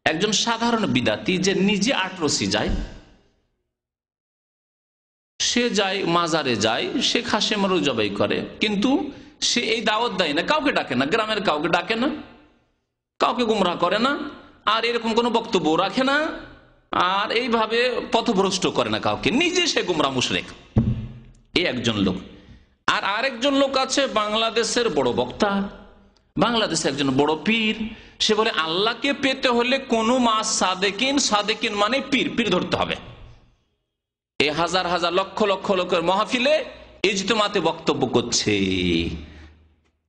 একজন সাধারণ বিদাতি যে নিজে আটরসি যায়, সে যায় মাজারে যায়, সে খাসে মারু জবাই করে, কিন্তু সে এই দাওয়াত দেয় না, কাউকে ডাকে না, গ্রামের কাউকে ডাকে না, কাউকে গুমরাহ করে না, আর এরকম কোনো বক্তব্য রাখে না, আর এইভাবে পথভ্রষ্ট করে না কাউকে, নিজে সে গুমরাহ মুশরিক। এই একজন লোক। আর আরেকজন লোক আছে বাংলাদেশের বড় বক্তা, বাংলাদেশে একজন বড় পীর। সে বলে আল্লাহকে পেতে হলে কোন মাস সাদেকিন, সাদেকিন মানে পীর, পীর ধরতে হবে। এই হাজার হাজার লক্ষ লক্ষ লোকের মাহফিলে ইজতেমাতে বক্তব্য করছে।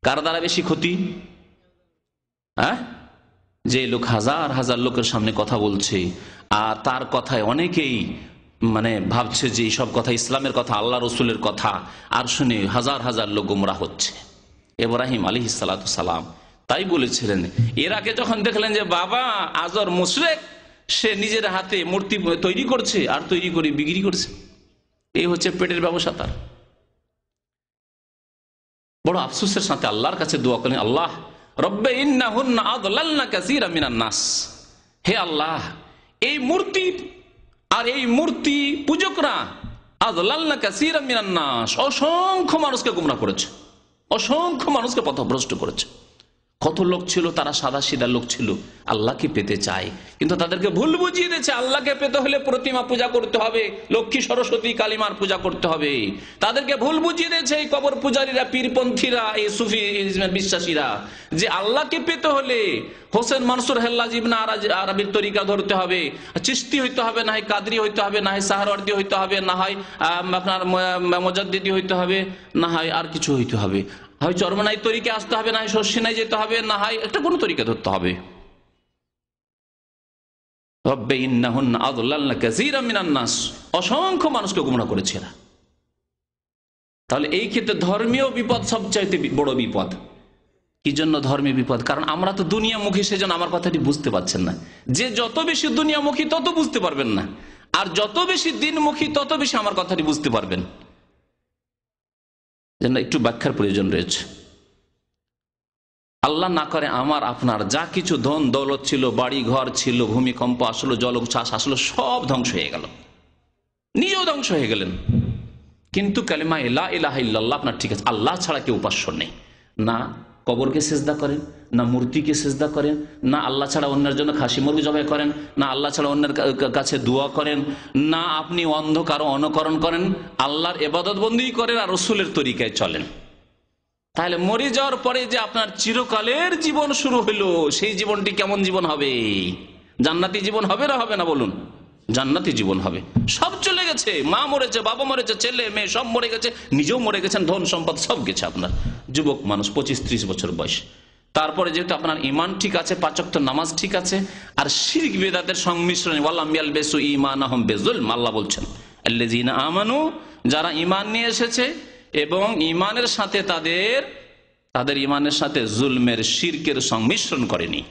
কার দ্বারা বেশি ক্ষতি? হ্যাঁ, যে লোক হাজার হাজার লোকের সামনে কথা বলছে, আর তার কথায় অনেকেই ভাবছে যে সব কথা ইসলামের কথা, আল্লাহ রসুলের কথা, আর শুনে হাজার হাজার লোক গুমরাহ হচ্ছে। ইব্রাহিম আলাইহিস সালাতু সালাম তাই বলেছিলেন। এর আগে যখন দেখলেন যে বাবা আজর মুশরিক, সে নিজের হাতে মূর্তি তৈরি করছে আর তৈরি করে বিক্রি করছে, এই হচ্ছে পেটের ব্যবসা তার। বড় আফসোসের সাথে আল্লাহর কাছে দোয়া করেন, আল্লাহ রব্বে ইন্নাহুন্না আদলালনা কাসীরাম মিনান নাস, হে আল্লাহ এই মূর্তি আর এই মূর্তি পূজকরা আদলালনা কাসীরাম মিনান নাস, অসংখ্য মানুষকে গুমরাহ করেছে, অসংখ্য মানুষকে পথভ্রষ্ট করেছে। কত লোক ছিল, তারা সাদা সিধা লোক ছিল, আল্লাহকে পেতে চায়, কিন্তু তাদেরকে ভুল বুঝিয়ে দিয়েছে আল্লাহকে পেতে হলে প্রতিমা পূজা করতে হবে, লক্ষ্মী সরস্বতী কালিমার পূজা করতে হবে। তাদেরকে ভুল বুঝিয়ে দিয়েছে এই কবর পূজারীরা, পীরপন্থীরা, এই সুফি বিশ্বাসীরা, যে আল্লাহকে পেতে হলে হোসেন মনসুর হেল্লাজ ইবনে আরবির তরিকা ধরতে হবে, চিশতি হইতে হবে, না হয় কাদরি হইতে হবে, না হয় সাহারওয়ার্দী হইতে হবে, না হয় আপনার মুজাদ্দিদি হইতে হবে, না হয় আর কিছু হইতে হবে, হয় চরমনাই তরিকে আসতে হবে, না হয় শর্ষিনায় যেতে হবে, না হয় একটা কোনো তরিকা ধরতে হবে। রব্বে ইন্নাহুন্না আদলালনা কাসীরাম মিনান নাস, অসংখ্য মানুষকে গুমরাহ করেছে এরা। তাহলে এই ক্ষেত্রে ধর্মীয় বিপদ সবচাইতে বড় বিপদ। কি জন্য ধর্মীয় বিপদ? কারণ আমরা তো দুনিয়ামুখী, সেজন্য আমার কথাটি বুঝতে পারছেন না। যে যত বেশি দুনিয়ামুখী তত বুঝতে পারবেন না, আর যত বেশি দিনমুখী তত বেশি আমার কথাটি বুঝতে পারবেন। যেন একটু ব্যাখ্যার প্রয়োজন রয়েছে। আল্লাহ না করে আমার আপনার যা কিছু ধন দৌলত ছিল, বাড়ি ঘর ছিল, ভূমিকম্প আসলো, জলোচ্ছ্বাস আসলো, সব ধ্বংস হয়ে গেল, নিজেও ধ্বংস হয়ে গেলেন, কিন্তু কালিমা লা ইলাহা ইল্লাল্লাহ আপনার ঠিক আছে। আল্লাহ ছাড়া কেউ উপাস্য নেই। না কবরকে সেজদা করেন, না মূর্তিকে সেজদা করেন, না আল্লাহ ছাড়া অন্যের জন্য খাসি মুরগি জবাই করেন, না আল্লাহ ছাড়া অন্যের কাছে দোয়া করেন, না আপনি অন্ধকার অনুকরণ করেন, আল্লাহর ইবাদত বন্দেগী করেন আর রাসূলের তরিকায় চলেন। তাহলে মরে যাওয়ার পরে যে আপনার চিরকালের জীবন শুরু হলো, সেই জীবনটি কেমন জীবন হবে? জান্নাতি জীবন হবে না হবে না বলুন? জান্নাতি জীবন হবে। সব চলে গেছে, মা মরেছে, বাবা মরেছে, ছেলে মেয়ে সব মরে গেছে, নিজেও মরে গেছেন, ধন সম্পদ সব গেছে আপনার। যুবক মানুষ 25-30 বছর বয়স, তারপরে যেহেতু আপনার ইমান ঠিক আছে, 5 ওয়াক্ত নামাজ ঠিক আছে, আর শিরক বিদআতের সংমিশ্রণে ওয়ালাম ইয়ালবিসু ঈমানাহুম বিযুলম, আল্লাহ বলছেন আল্লাযীনা আমানু, যারা ঈমান নিয়ে এসেছে এবং ঈমানের সাথে তাদের ঈমানের সাথে জুলমের শিরকের সংমিশ্রণ করেনি,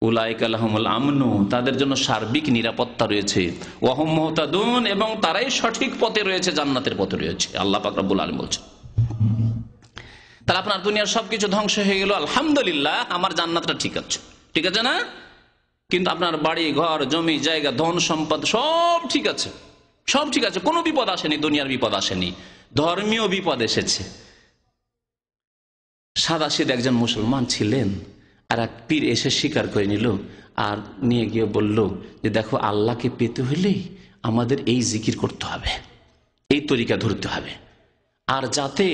উলাইকা লাহুমুল আমনু, তাদের জন্য সার্বিক নিরাপত্তা রয়েছে, ওয়া হুম মুহতাদুন, এবং তারাই সঠিক পথে রয়েছে, জান্নাতের পথে রয়েছে। আল্লাহ পাক রব্বুল আলামিন বলছেন। তাহলে আপনার দুনিয়ার সবকিছু ধ্বংস হয়ে গেল, আলহামদুলিল্লাহ আমার জান্নাতটা ঠিক আছে, ঠিক আছে না? কিন্তু আপনার বাড়ি ঘর জমি জায়গা ধন সম্পদ সব ঠিক আছে, সব ঠিক আছে, কোনো বিপদ আসেনি, দুনিয়ার বিপদ আসেনি, ধর্মীয় বিপদ এসেছে। সাদাসিধে একজন মুসলমান ছিলেন, আর এক পীর এসে স্বীকার করে নিল, আর নিয়ে গিয়ে বলল যে দেখো আল্লাহকে পেতে হলে আমাদের এই জিকির করতে হবে, এই তরিকা ধরতে হবে, আর যাতে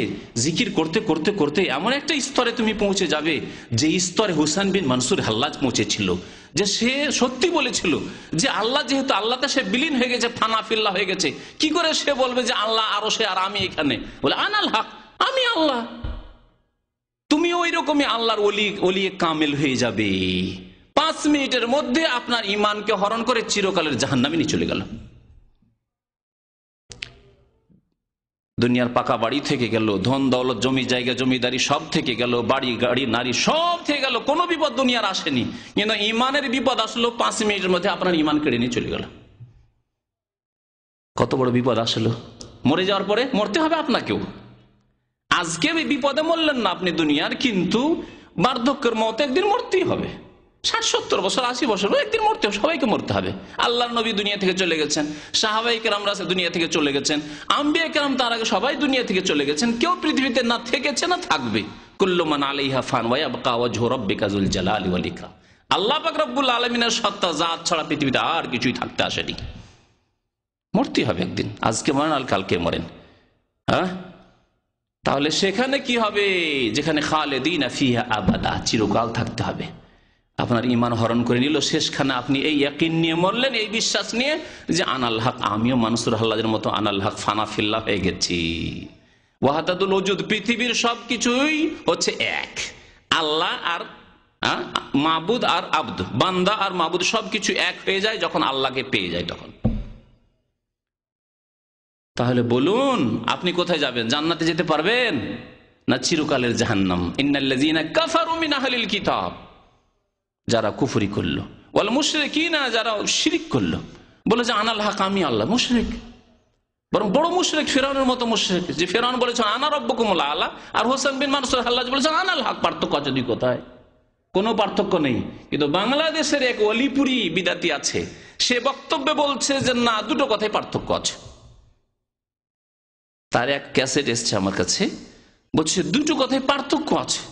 জিকির করতে করতে করতে এমন একটা স্তরে তুমি পৌঁছে যাবে যে স্তরে হুসাইন বিন মনসুর হাল্লাজ পৌঁছেছিল, যে সে সত্যি বলেছিল যে আল্লাহ, যেহেতু আল্লাহতে সে বিলীন হয়ে গেছে, ফানাফিল্লাহ হয়ে গেছে, কি করে সে বলবে যে আল্লাহ আরো সে আর আমি এখানে? বলে আনাল হক, আমি আল্লাহ। তুমি ওই রকমই আল্লাহর ওলি কামেল হয়ে যাবে। 5 মিনিটের মধ্যে আপনার ইমানকে হরণ করে চিরকালের জাহান্নামে নিয়ে চলে গেল। দুনিয়ার পাকা বাড়ি থেকে গেল, ধন দৌলত জমি জায়গা জমিদারি সব থেকে গেল, বাড়ি গাড়ি নারী সব থেকে গেল, কোনো বিপদ দুনিয়ার আসেনি, কিন্তু ইমানের বিপদ আসলো 5 মিনিটের মধ্যে আপনার ইমান কেড়ে নিয়ে চলে গেল। কত বড় বিপদ আসলো! মরে যাওয়ার পরে মরতে হবে আপনাকেও। আজকে বিপদে মরলেন না আপনি দুনিয়ার, কিন্তু বার্ধক্যের মত একদিন মরতেই হবে। 60-70 বছর, 80 বছর, একদিন মরতে হবে, সবাইকে মরতে হবে। আল্লাহর নবী দুনিয়া থেকে চলে গেছেন, সাহাবায়ে কেরামরা দুনিয়া থেকে চলে গেছেন, আম্বিয়া কেরাম তার আগে সবাই দুনিয়া থেকে চলে গেছেন, কেউ পৃথিবীতে না থেকেছে না থাকবে। কুল্লু মান আলাইহা ফান ওয়া ইয়াবকা ওয়াজহু রাব্বিকা যুল জালালি ওয়াল ইকরাম। আল্লাহ পাক রব্বুল আলামিনের সত্তা জাত ছাড়া পৃথিবীতে আর কিছুই থাকতে আসেনি। মরতে হবে একদিন, আজকে মরেন আর কালকে মরেন। হ্যাঁ, তাহলে সেখানে কি হবে? যেখানে খালিদিনা ফিহা আবাদা, চিরকাল থাকতে হবে। আপনার ঈমান হরণ করে নিল, শেষখানে আপনি এই ইয়াকিন নিয়ে মরলেন, এই বিশ্বাস নিয়ে যে আনাল হক, আমিও মানসুর হাল্লাজের মতো আনাল হক ফানা ফিল্লাহ হয়ে গেছি। ওয়াহাদাতুল ওজুদ, পৃথিবীর সবকিছুই হচ্ছে এক। আল্লাহ আর মাবুদ আর আব্দ, বান্দা আর মাবুদ সবকিছু এক হয়ে যায় যখন আল্লাহকে পেয়ে যায় তখন। তাহলে বলুন আপনি কোথায় যাবেন? জান্নাতে যেতে পারবেন না চিরকালের জাহান্নাম? ইন্নাল্লাযীনা কাফারু মিন আহলিল কিতাব, যারা কুফরি করলো, ওয়াল মুশরিকিনা, যারা শিরক করলো, বলে যে আনাল হক, আমি আল্লাহ, মুশরিক। বরং বড় মুশরিক, ফিরআউনের মতো মুশরিক, যে ফিরআউন বলেছেন আনা রাব্বুকুমুল আ'লা, আর হোসেন বিন মানসুর হাল্লাজ বলেছেন আনাল হক। পার্থক্য আছে দুই কথায়? কোনো পার্থক্য নেই। কিন্তু বাংলাদেশের এক অলিপুরি বিদাতি আছে, সে বক্তব্যে বলছে যে না, দুটো কথায় পার্থক্য আছে। তার এক ক্যাসেট এসছে আমার কাছে, বলছে দুটো কথায় পার্থক্য আছে।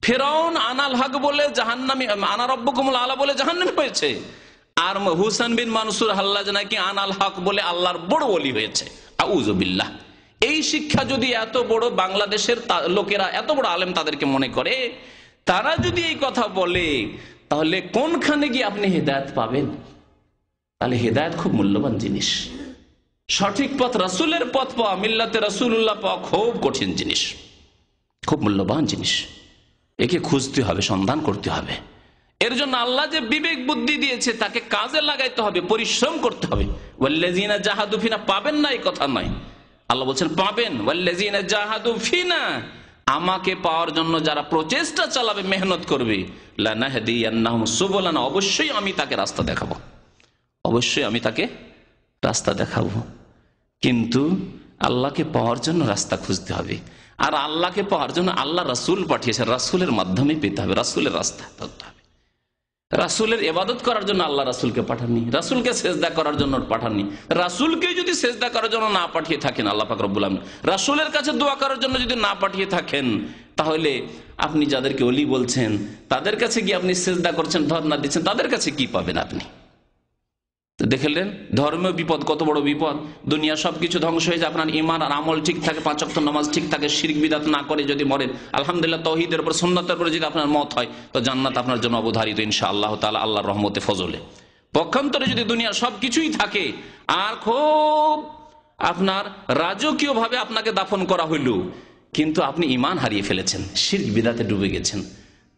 ফিরআউন আনাল হক বলে জাহান্নামী, আনা রাব্বুকুমুল আ'লা বলে জাহান্নামী হয়েছে, আর হুসাইন বিন মানসুর হাল্লাজ নাকি আনাল হক বলে আল্লাহর বড় ওলি হয়েছে। আউযু বিল্লাহ। এই শিক্ষা যদি এত বড় বাংলাদেশের লোকেরা, এত বড় আলেম তাদেরকে মনে করে, তারা যদি এই কথা বলে, তাহলে কোনখানে গিয়ে আপনি হেদায়েত পাবেন? তাহলে হেদায়েত খুব মূল্যবান জিনিস। সঠিক পথ, রাসূলের পথ পাওয়া, মিল্লাতে রাসূলুল্লাহ পাওয়া খুব কঠিন জিনিস, খুব মূল্যবান জিনিস। একে খুঁজতে হবে, সন্ধান করতে হবে। এর জন্য আল্লাহ যে বিবেক বুদ্ধি দিয়েছে তাকে কাজে লাগাইতে হবে, পরিশ্রম করতে হবে। ওয়াল্লাযীনা জাহাদু ফিনা, পাবেন না এই কথা নয়, আল্লাহ বলছেন পাবেন। ওয়াল্লাযীনা জাহাদু ফিনা, আমাকে পাওয়ার জন্য যারা প্রচেষ্টা চালাবে, মেহনত করবে, লানাহদিয়ান্নাহুম সুবুলানা, অবশ্যই আমি তাকে রাস্তা দেখাবো, অবশ্যই আমি তাকে রাস্তা দেখাবো। কিন্তু আল্লাহকে পাওয়ার জন্য রাস্তা খুঁজতে হবে, আর আল্লাহকে পাওয়ার জন্য আল্লাহ রাসূল পাঠিয়েছেন, রাসূলের মাধ্যমে পেতে হবে, রাসূলের রাস্তা ধরতে হবে। রাসূলের ইবাদত করার জন্য আল্লাহ রাসূলকে পাঠাননি, রাসূলকে সেজদা করার জন্য পাঠাননি। রাসূলকে যদি সেজদা করার জন্য না পাঠিয়ে থাকেন আল্লাহ পাক রব্বুল আলামিন, রাসূলের কাছে দোয়া করার জন্য যদি না পাঠিয়ে থাকেন, তাহলে আপনি যাদেরকে ওলি বলছেন তাদের কাছে গিয়ে আপনি সেজদা করছেন, ধর্ণা দিচ্ছেন, তাদের কাছে কি পাবেন আপনি? দেখলেন ধর্মীয় বিপদ, কত বড় বিপদ। দুনিয়া সবকিছু ধ্বংস হয়ে যায়, আপনার ঈমান আর আমল ঠিক থাকে, 5 ওয়াক্ত নামাজ ঠিক থাকে, শিরক বিদআত না করে যদি মরেন, আলহামদুলিল্লাহ, তাওহীদের উপর, সুন্নাতের উপর যদি আপনার মত হয়, তো জান্নাত আপনার জন্য অবধারিত ইনশাআল্লাহ তাআলা, আল্লাহর রহমতে, ফজলে। পক্ষান্তরে যদি দুনিয়া সবকিছুই থাকে আর খুব আপনার রাজকীয় ভাবে আপনাকে দাফন করা হইল, কিন্তু আপনি ঈমান হারিয়ে ফেলেছেন, শিরক বিদআতে ডুবে গেছেন,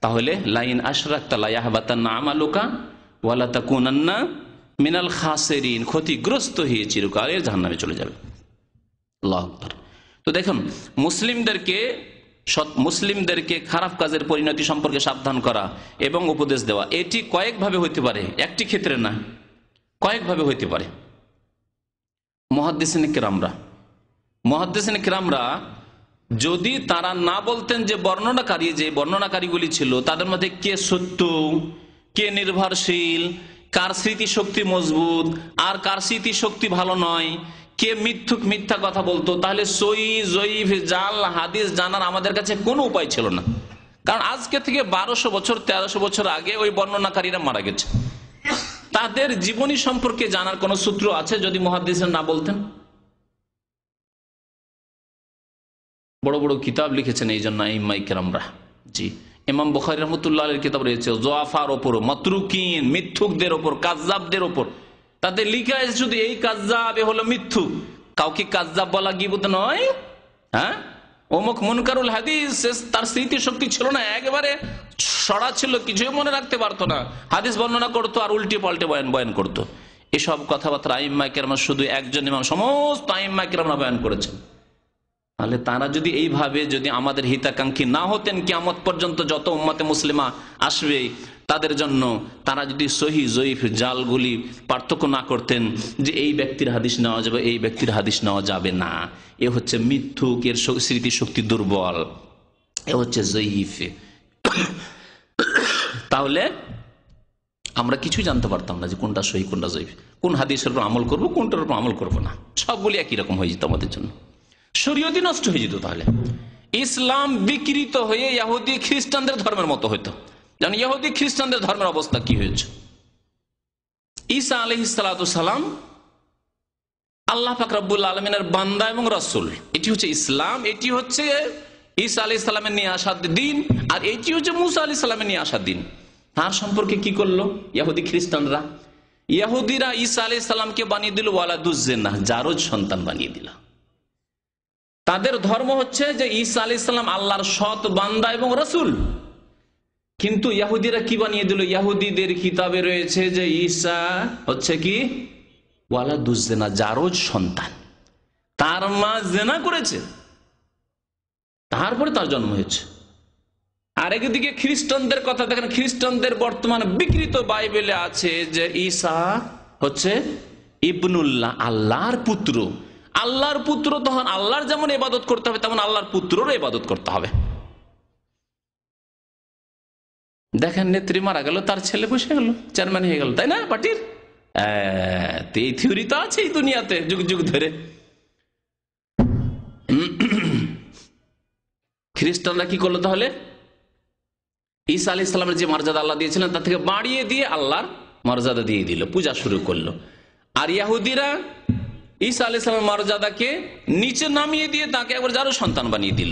তাহলে লাইন আশরাকতা লা ইয়াহবাতান্না আমালুকা ওয়া লা তাকুনান্না মিনাল খাসিরিন, ক্ষতিগ্রস্ত হয়ে চিরকালের জাহান্নামে চলে যাবে। আল্লাহু আকবার। তো দেখুন, মুসলিমদেরকে খারাপ কাজের পরিণতি সম্পর্কে সাবধান করা এবং উপদেশ দেওয়া, এটি কয়েকভাবে হইতে পারে, একটি ক্ষেত্রে না, কয়েকভাবে হইতে পারে। মুহাদ্দিসিনে কেরামরা যদি তারা না বলতেন যে বর্ণনাকারীগুলি ছিল তাদের মধ্যে কে সত্য, কে নির্ভরশীল, কার স্মৃতি শক্তি মজবুত আর কার স্মৃতি শক্তি ভালো নয়, কে মিথ্যা কথা বলতো, তাহলে সহিহ জয়ীফ জাল হাদিস জানার আমাদের কাছে কোনো উপায় ছিল না। কারণ আজকে থেকে 1200 বছর 1300 বছর আগে ওই বর্ণনাকারীরা মারা গেছে, তাদের জীবনী সম্পর্কে জানার কোন সূত্র আছে যদি মুহাদ্দিসরা না বলতেন? বড় বড় কিতাব লিখেছেন এই জন্য আইম্মায়ে কেরামরা। জি, ইমাম বুখারী রাহমাতুল্লাহ আলাইহির কিতাব রয়েছে যুআফার ওপর, মাতরুকিন, মিথ্যুকদের ওপর, কাযযাবদের ওপর। তাতে লেখা আছে শুধু এই কাযযাব, এ হলো মিথ্যুক। কাউকে কাযযাব বলা গীবত নয়। হ্যাঁ, অমুক মুনকারুল হাদিস, তার স্মৃতি শক্তি ছিল না, একেবারে সরা ছিল, কিছুই মনে রাখতে পারতো না, হাদিস বর্ণনা করতো আর উল্টে পাল্টে বয়ান করতো। এসব কথাবার্তা আইম্মায়ে কেরাম, শুধু একজন ইমাম, সমস্ত আইম্মায়ে কেরামরা বয়ান করেছেন। তাহলে তারা যদি এইভাবে যদি আমাদের হিতাকাঙ্ক্ষী না হতেন, কিয়ামত পর্যন্ত যত উম্মতে মুসলিমা আসবে তাদের জন্য, তারা যদি সহিহ জয়ীফ জালগুলি পার্থক্য না করতেন যে এই ব্যক্তির হাদিস নেওয়া যাবে, এই ব্যক্তির হাদিস নেওয়া যাবে না, এ হচ্ছে মিথ্যুক, এর স্মৃতি শক্তি দুর্বল, এ হচ্ছে জয়ীফ, তাহলে আমরা কিছুই জানতে পারতাম না যে কোনটা সহি কোনটা জয়ীফ, কোন হাদিসের উপর আমল করবো কোনটার উপর আমল করবো না, সবগুলি একই রকম হয়ে যেত আমাদের জন্য, শরীয়তই নষ্ট হয়ে যেত। তাহলে ইসলাম বিকৃত হয়ে ইহুদি খ্রিস্টানদের ধর্মের মতো হইতো। যেমন ইহুদি খ্রিস্টানদের ধর্মের অবস্থা কি হয়েছে, ঈসা আলাইহিস সালাতু সালাম আল্লাহ পাক রব্বুল আলামিনের বান্দা এবং রাসূল, এটি হচ্ছে ইসলাম, এটি হচ্ছে ঈসা আলাইহিস সালামের নিয়ে আসার দিন, আর এটি হচ্ছে মুসা আলাইহিস সালামের নিয়ে আসার দিন। তার সম্পর্কে কি করলো ইহুদি খ্রিস্টানরা? ইহুদিরা ঈসা আলাইহিস সালামকে বানিয়ে দিল ওয়ালাদুজ জিনাহ, জারজ সন্তান বানিয়ে দিল। তাদের ধর্ম হচ্ছে যে ঈসা আলাইহিস সালাম আল্লাহর সৎ বান্দা এবং রাসূল। কিন্তু ইহুদিরা কি বানিয়ে দিল? ইহুদিদের কিতাবে রয়েছে যে ঈসা হচ্ছে কি ওয়ালাদুজ জিনাহ, জারজ সন্তান, তার মা জিনা করেছে, তারপরে তার জন্ম হয়েছে। আরেকদিকে খ্রিস্টানদের কথা দেখেন, খ্রিস্টানদের বর্তমান বিকৃত বাইবেলে আছে যে ঈসা হচ্ছে ইবনুল্লাহ, আল্লাহর পুত্র। আল্লাহর পুত্র তখন আল্লাহর যেমন ইবাদত করতে হবে তেমন আল্লাহর পুত্ররও ইবাদত করতে হবে। দেখেন নেত্রী মারা গেল, তার ছেলে বসে গেল, চেয়ারম্যান হয়ে গেল, তাই না পার্টির? এই থিওরি তো আছে এই দুনিয়াতে যুগ যুগ ধরে। খ্রিস্টানরা কি করলো তাহলে? ঈসা আলাইহিস সালামের যে মর্যাদা আল্লাহ দিয়েছিলেন তার থেকে বাড়িয়ে দিয়ে আল্লাহর মর্যাদা দিয়ে দিল, পূজা শুরু করলো। আর ইহুদিরা ঈসা আলাইহিস সালামের মর্যাদাকে নিচে নামিয়ে দিয়ে তাকে একবার যারো সন্তান বানিয়ে দিল।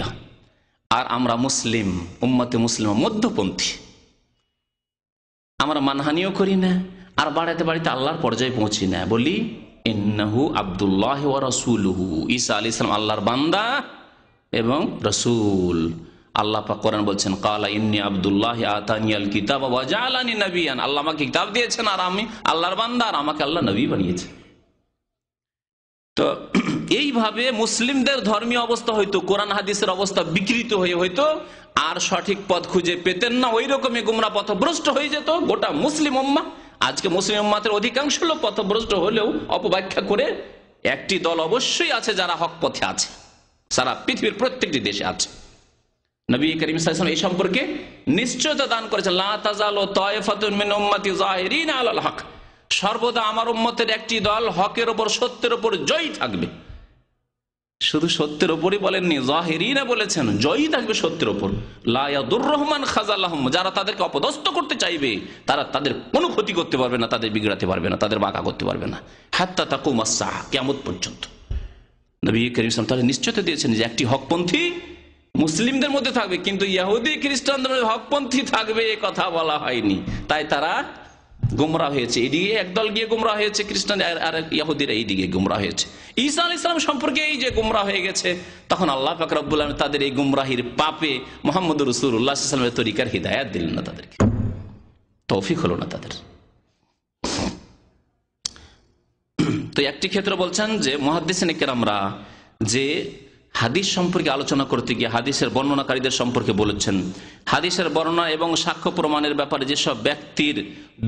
আর আমরা মুসলিম উম্মতে মুসলিমা মধ্যপন্থী, আমরা মানহানিও করি না, আর বাড়াতে বাড়িতে আল্লাহর পর্যায়ে পৌঁছি না, বলি ইন্নাহু আব্দুল্লাহ ওয়া রাসূলুহু, ঈসা আলাইহিস সালাম আল্লাহর বান্দা এবং রাসূল। আল্লাহ পাক কোরআন বলছেন ক্বালা ইন্নী আব্দুল্লাহ আতানিয়াল কিতাব ওয়া জাআলানি নাবিয়ান, আল্লাহ আমাকে কিতাব দিয়েছেন আর আমি আল্লাহর বান্দা, আর আমাকে আল্লাহ নবী বানিয়েছে। তো এইভাবে মুসলিমদের ধর্মীয় অবস্থা হইতো, কোরআন হাদিসের অবস্থা বিকৃত হয়ে হইতো, আর সঠিক পথ খুঁজে পেতেন না, ওই রকমই গুমরাহ পথভ্রষ্ট হয়ে যেত গোটা মুসলিম উম্মাহ। আজকে মুসলিম উম্মাতের অধিকাংশ লোক পথভ্রষ্ট হলেও অপব্যাখ্যা করে একটি দল অবশ্যই আছে যারা হক পথে আছে, সারা পৃথিবীর প্রত্যেকটি দেশে আছে। নবী করিম সাল্লাল্লাহু আলাইহি ওয়াসাল্লাম এই সম্পর্কে নিশ্চয়তা দান করেছেন, লা তাযালু তায়ফাতুন মিন উম্মতি যাহিরিনা আলাল হক, সর্বদা আমার উম্মতের একটি দল হকের উপর সত্যের উপর জয়ী থাকবে। শুধু সত্যের উপরই বলেননি, যাহিরিনা বলেছেন, জয়ী থাকবে সত্যের উপর। লা ইয়াদুররুহুম মান খাযালাহুম, যারা তাদেরকে অপদস্থ করতে চাইবে তারা তাদের কোনো ক্ষতি করতে পারবে না, তাদের বিগড়াতে পারবে না, তাদের বাঁকা করতে পারবে না, হাত্তা তাকুমাস সাআহ, কিয়ামত পর্যন্ত। নবী করিম সাল্লাল্লাহু আলাইহি ওয়াসাল্লাম তাহলে নিশ্চয়তা দিয়েছেন যে একটি হকপন্থী মুসলিমদের মধ্যে থাকবে, কিন্তু ইহুদি খ্রিস্টানদের মধ্যে হকপন্থী থাকবে এ কথা বলা হয়নি। তাই তারা গুমরাহ হয়েছে, এদিকে একদল গিয়ে গুমরাহ হয়েছে খ্রিস্টান, আর ইহুদিরা এইদিকে গুমরাহ হয়েছে। ঈসা আলাইহিস সালাম সম্পর্কে এই যে গুমরাহ হয়ে গেছে, তখন আল্লাহ পাক রব্বুল আলামিন তাদের এই গুমরাহির পাপে মুহাম্মদুর রাসূলুল্লাহ সাল্লাল্লাহু আলাইহি ওয়াসাল্লামের তরিকার হিদায়াত দিলেন না, তাদেরকে তৌফিক হলো না তাদের। তো একটি ক্ষেত্রে বলছেন যে মুহাদ্দিসিনে কেরামরা যে হাদিস সম্পর্কে আলোচনা করতে গিয়ে হাদিসের বর্ণনাকারীদের সম্পর্কে বলেছেন, হাদিসের বর্ণনা এবং সাক্ষ্য প্রমাণের ব্যাপারে যেসব ব্যক্তির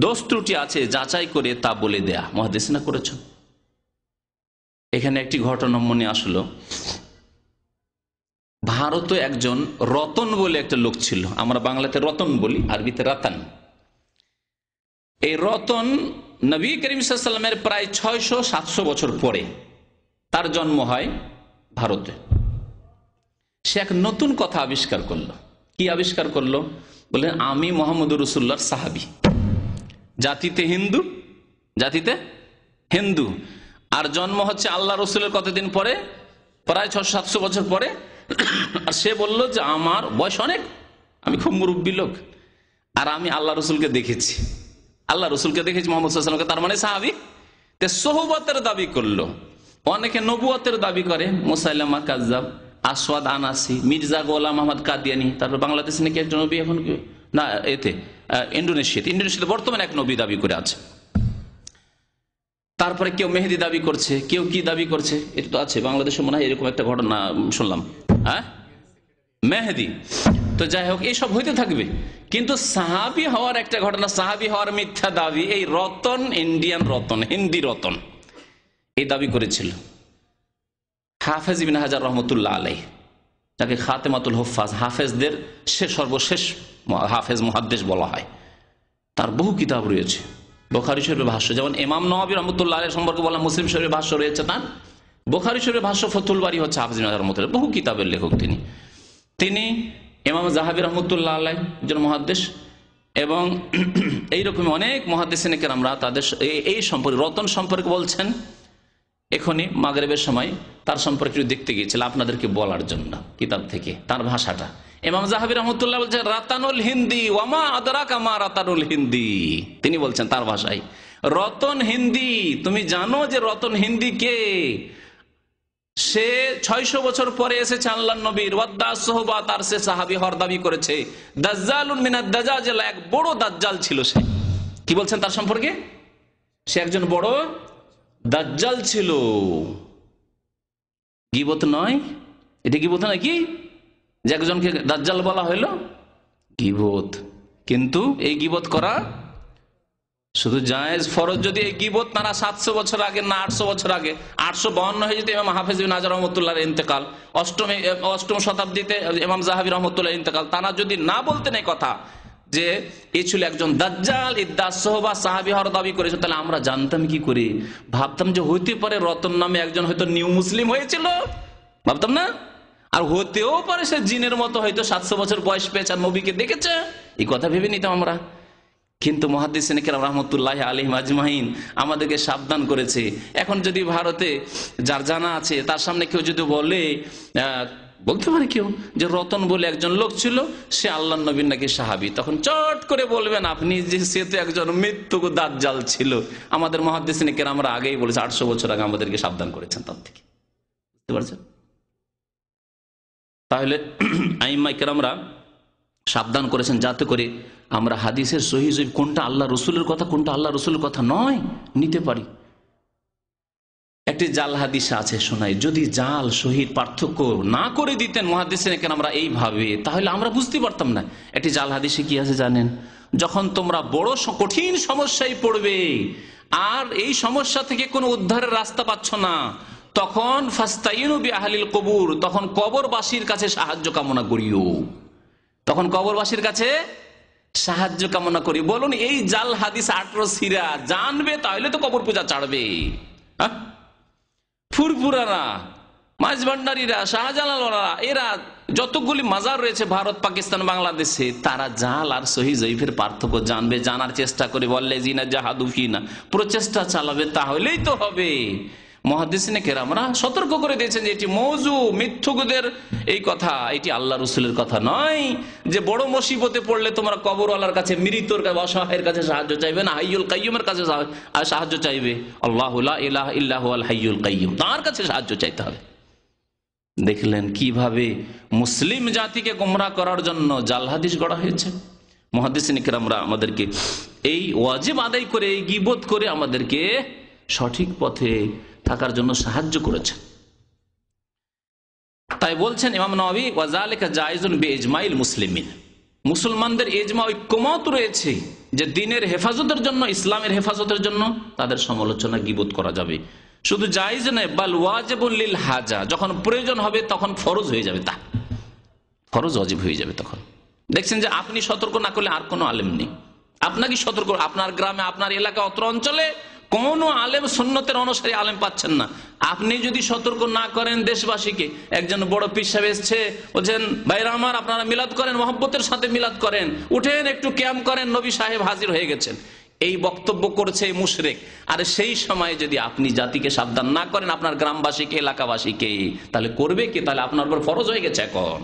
দোষ ত্রুটি আছে যাচাই করে তা বলে দেয়া মুহাদ্দিসিনা করেছেন। এখানে একটি ঘটনা মনে আসলো, ভারতে একজন রতন বলে একটা লোক ছিল, আমরা বাংলাতে রতন বলি, আরবিতে রাতান। এই রতন নবী করিম সাল্লাল্লাহু আলাইহি ওয়াসাল্লামের প্রায় 600-700 বছর পরে তার জন্ম হয় ভারতে। সে এক নতুন কথা আবিষ্কার করলো। কি আবিষ্কার করলো? বললেন আমি মুহাম্মদুর রাসূলুল্লাহর সাহাবী, জাতিতে হিন্দু, আর জন্ম হচ্ছে আল্লাহ রসুলের কতদিন পরে, প্রায় 600-700 বছর পরে। আর সে বলল যে আমার বয়স অনেক, আমি খুব মুরব্বী লোক, আর আমি আল্লাহ রসুলকে দেখেছি, মুহাম্মদ সাল্লাল্লাহু আলাইহি ওয়াসাল্লামকে, তার মানে সাহাবী। তে সোহবতের দাবি করলো। অনেকে নবুয়তের দাবি করে, মুসাইলামা কাজ্জাব, আসওয়াদ আনাসি, মির্জা গোলাম আহমদ কাদিয়ানি। তারপর বাংলাদেশে নাকি একজন নবী এখন না, এতে ইন্দোনেশিয়াতে বর্তমানে এক নবী দাবি করে আছে। তারপরে কেউ মেহেদি দাবি করছে, কেউ কি দাবি করছে, এটা তো আছে বাংলাদেশে মনে হয় এরকম একটা ঘটনা শুনলাম, হ্যাঁ মেহেদি। তো যাই হোক এইসব হইতে থাকবে, কিন্তু সাহাবী হওয়ার একটা ঘটনা, সাহাবী হওয়ার মিথ্যা দাবি এই রতন, ইন্ডিয়ান রতন, হিন্দি রতন, এই দাবি করেছিল হাফেজ ইবনে হাজার রহমতুল্লাহ আলাইহি, যাকে খাতেমাতুল হুফাজ, হাফেজদের সর্বশেষ হাফেজ মুহাদ্দিস বলা হয়। তার বহু কিতাব রয়েছে, বুখারী শরীফের ভাষ্য, যেমন ইমাম নওয়াবী রাহমাতুল্লাহ আলাইহি সম্পর্কে বললাম, মুসলিম শরীফের ভাষ্য রয়েছে তার, বুখারী শরীফের ভাষ্য ফতুল বারী হচ্ছে হাফিজ ইবনে হাজার রহমাতুল্লাহ, বহু কিতাবের লেখক তিনি ইমাম যাহাবী রাহমাতুল্লাহ আলাইহি একজন মুহাদ্দিস, এবং এইরকম অনেক মুহাদ্দিসিনে কেরামরা তাদের এই সম্পর্কে, রতন সম্পর্কে বলছেন। এখনই মাগরিবের সময় তার সম্পর্কে দেখতে গিয়েছিলাম আপনাদেরকে বলার জন্য, কিতাব থেকে তার ভাষাটা। ইমাম যাহাবী রাহমাতুল্লাহ বলছেন রাতানুল হিন্দি ওয়ামা আদরাকা মা রাতানুল হিন্দি। তিনি বলছেন তার ভাষায়, রতন হিন্দি, তুমি জানো যে রতন হিন্দি কে? সে 600 বছর পরে এসেছে আল্লাহর নবীর, ওয়াদ্দা সোহবা, তার সে সাহাবী হওয়ার দাবি করেছে, দাজ্জালুন মিনাদ দাজ্জাল, এক বড় দাজ্জাল ছিল সে। কি বলছেন তার সম্পর্কে? সে একজন বড় দাজ্জাল ছিল। গীবত নয়, এটা গীবত নয় কি যে একজনকে দাজ্জাল বলা হইল? গীবত। কিন্তু এই গীবত করা শুধু জায়েজ, ফরজ যদি এই গীবত তারা 700 বছর আগে না 800 বছর আগে, 852 হয়ে যেতে ইমাম হাফিজ ইবনে হাজার রহমতুল্লাহর ইন্তেকাল, অষ্টম শতাব্দীতে ইমাম যাহাবী রহমতুল্লাহ ইন্তেকাল, তারা যদি না বলতেন এই কথা যে এই ছিল একজন দাজ্জাল, ইদ্দা সোহবা, সাহাবী হওয়ার দাবি করেছে, তাহলে আমরা জানতাম কি করে? ভাবতাম যে হইতে পারে রতন নামে একজন হয়তো নিউ মুসলিম হয়েছিল, ভাবতাম না? আর হতেও পারে সে জিনের মতো হয়তো 700 বছর বয়স পেয়েছে আর নবীকে দেখেছে, এই কথা ভেবে নিতাম আমরা। কিন্তু মুহাদ্দিসিনে কেরাম রাহমাতুল্লাহি আলাইহিম আজমাইন আমাদেরকে সাবধান করেছে। এখন যদি ভারতে যার জানা আছে তার সামনে কেউ যদি বলতে পারে কেউ যে রতন বলে একজন লোক ছিল, সে আল্লাহর নবীর নাকি সাহাবী, তখন চট করে বলবেন আপনি যে সে তো একজন মৃত্যু দাজ্জাল ছিল। আমাদের মুহাদ্দিসিনে কেরামরা আগেই বলেছে, 800 বছর আগে আমাদেরকে সাবধান করেছেন তার থেকে, বুঝতে পারছেন? তাহলে আইম্মা কেরামরা সাবধান করেছেন যাতে করে আমরা হাদিসের সহিহ জয়ীফ কোনটা আল্লাহ রসুলের কথা, কোনটা আল্লাহ রসুলের কথা নয় নিতে পারি। একটি জাল হাদিস আছে, শোনাই, যদি জাল সহির পার্থক্য না করে দিতেন মুহাদ্দিসিনে কেরামরা এইভাবে, তাহলে আমরা বুঝতে পারতাম না। একটি জাল হাদিসে কি আছে জানেন? যখন তোমরা বড় কঠিন সমস্যায় পড়বে আর এই সমস্যা থেকে কোনো উদ্ধারের রাস্তা পাচ্ছ না, তখন ফাস্তাইনু বিআহলিল কবুর, তখন কবরবাসীর কাছে সাহায্য কামনা করিও, তখন কবরবাসীর কাছে সাহায্য কামনা করি। বলুন, এই জাল হাদিস 18 সিরা জানবে তাহলে তো কবর পূজা ছাড়বে। ফুরফুরারা, মাঝভান্ডারীরা, শাহজালালরা, এরা যতগুলি মাজার রয়েছে ভারত, পাকিস্তান, বাংলাদেশে, তারা জাল আর সহিহ জয়ীফের পার্থক্য জানবে, জানার চেষ্টা করে, ওয়াল্লাযিনা জাহাদু ফিনা, প্রচেষ্টা চালাবে, তাহলেই তো হবে। মুহাদ্দিসিনে কেরামরা সতর্ক করে দিয়েছেন যে এটি মওযু, মিথ্যুকদের এই কথা, এটি আল্লাহ রসুলের কথা নয় যে বড় মুসিবতে পড়লে তোমরা কবরওয়ালার কাছে, মৃতর কাছে, অসহায়ের কাছে সাহায্য চাইবে না, হাইয়ুল কাইয়ুমের কাছে সাহায্য চাইবে। আল্লাহু লা ইলাহা ইল্লা হুয়াল হাইয়ুল কাইয়ুম, তার কাছে সাহায্য চাইতে হবে। দেখলেন কিভাবে মুসলিম জাতিকে গোমরাহ করার জন্য জাল হাদিস গড়া হয়েছে। মুহাদ্দিসিনে কেরামরা আমাদেরকে এই ওয়াজিব আদায় করে, এই গীবত করে আমাদেরকে সঠিক পথে থাকার জন্য সাহায্য করেছেন। তাই বলছেন ইমাম নওয়াবী, ওয়াজালিকা জায়েজুন বিইজমাইল মুসলিমিন, মুসলমানদের ইজমা, ঐক্যমত রয়েছে যে দিনের হেফাজতের জন্য, ইসলামের হেফাজতের জন্য তাদের সমালোচনা, গীবত করা যাবে। শুধু জায়েজ নয়, বাল ওয়াজিবুল লিল হাজা, যখন প্রয়োজন হবে তখন ফরজ হয়ে যাবে, তা ফরজ ওয়াজিব হয়ে যাবে। তখন দেখছেন যে আপনি সতর্ক না করলে আর কোনো আলেম নেই, আপনাকে সতর্ক, আপনার গ্রামে, আপনার এলাকা, অত্র অঞ্চলে কোন আলেম, সুন্নতের অনুসারী আলেম পাচ্ছেন না। আপনি যদি সতর্ক না করেন দেশবাসীকে, একজন বড় পীর সাহেব এসছে, বলছেন ভাইরা আমার আপনারা মিলাদ করেন, মহব্বতের সাথে মিলাদ করেন, উঠেন একটু ক্যাম্প করেন, নবী সাহেব হাজির হয়ে গেছেন, এই বক্তব্য করছে মুশরিক। আর সেই সময় যদি আপনি জাতিকে সাবধান না করেন, আপনার গ্রামবাসীকে, এলাকাবাসীকে, তাহলে করবে কি? তাহলে আপনার উপর ফরজ হয়ে গেছে এখন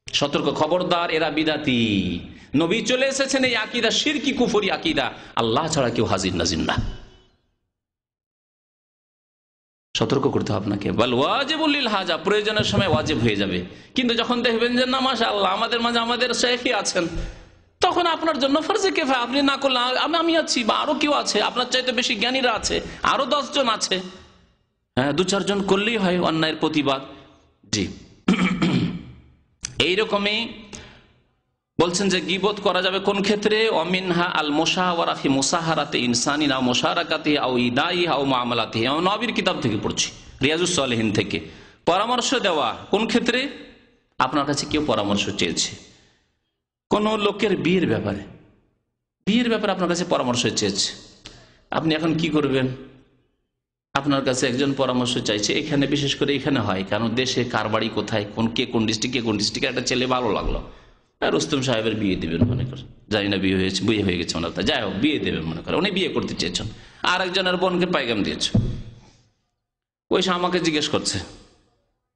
সতর্ক, খবরদার, এরা বিদাতি, নবী চলে এসেছেন, এই আকীদা শিরকি কুফরি আকীদা, আল্লাহ ছাড়া কেউ হাজির নাজির না। সতর্ক করতে হবে আপনাকে। বল ওয়াজিবুল লিল হাজা, প্রয়োজনের সময় ওয়াজিব হয়ে যাবে। কিন্তু যখন দেখবেন যে না মাশাআল্লাহ আমাদের মাঝে আমাদের শেখই আছেন, তখন আপনার জন্য ফরজে কিফায়া, আপনি না করলে আমি আছি, বা আরো কেউ আছে, আপনার চাইতে বেশি জ্ঞানীরা আছে, আরো 10 জন আছে, হ্যাঁ 2-4 জন করলেই হয় অন্যায়ের প্রতিবাদ। জি, এইরকমই বলছেন যে গীবত করা যাবে কোন ক্ষেত্রে? অমিনহা আল মুশাওয়ারা ফি মুসাহারাতি ইনসানিন আও মুশারাকাতিহি আও ইদাইহি আও মুআমালাতিহি। নবীর কিতাব থেকে পড়ছি, রিয়াজুস সালিহিন থেকে। পরামর্শ দেওয়া কোন ক্ষেত্রে? আপনার কাছে কেউ পরামর্শ চেয়েছে কোন লোকের বিয়ের ব্যাপারে, বিয়ের ব্যাপারে আপনার কাছে পরামর্শ চেয়েছে, আপনি এখন কি করবেন? আপনার কাছে একজন পরামর্শ চাইছে, এখানে বিশেষ করে এখানে হয়, কারণ দেশে কার বাড়ি কোথায়, কোন ডিস্ট্রিক্টে একটা ছেলে ভালো লাগলো, রুস্তম সাহেবের বিয়ে দেবেন মনে করেন, জানি না বিয়ে হয়ে গেছে ওনার, যাই হোক বিয়ে দেবেন মনে করেন, উনি বিয়ে করতে চেয়েছেন, আর একজনের বোনকে পাইগাম দিয়েছ, ওই আমাকে জিজ্ঞেস করছে,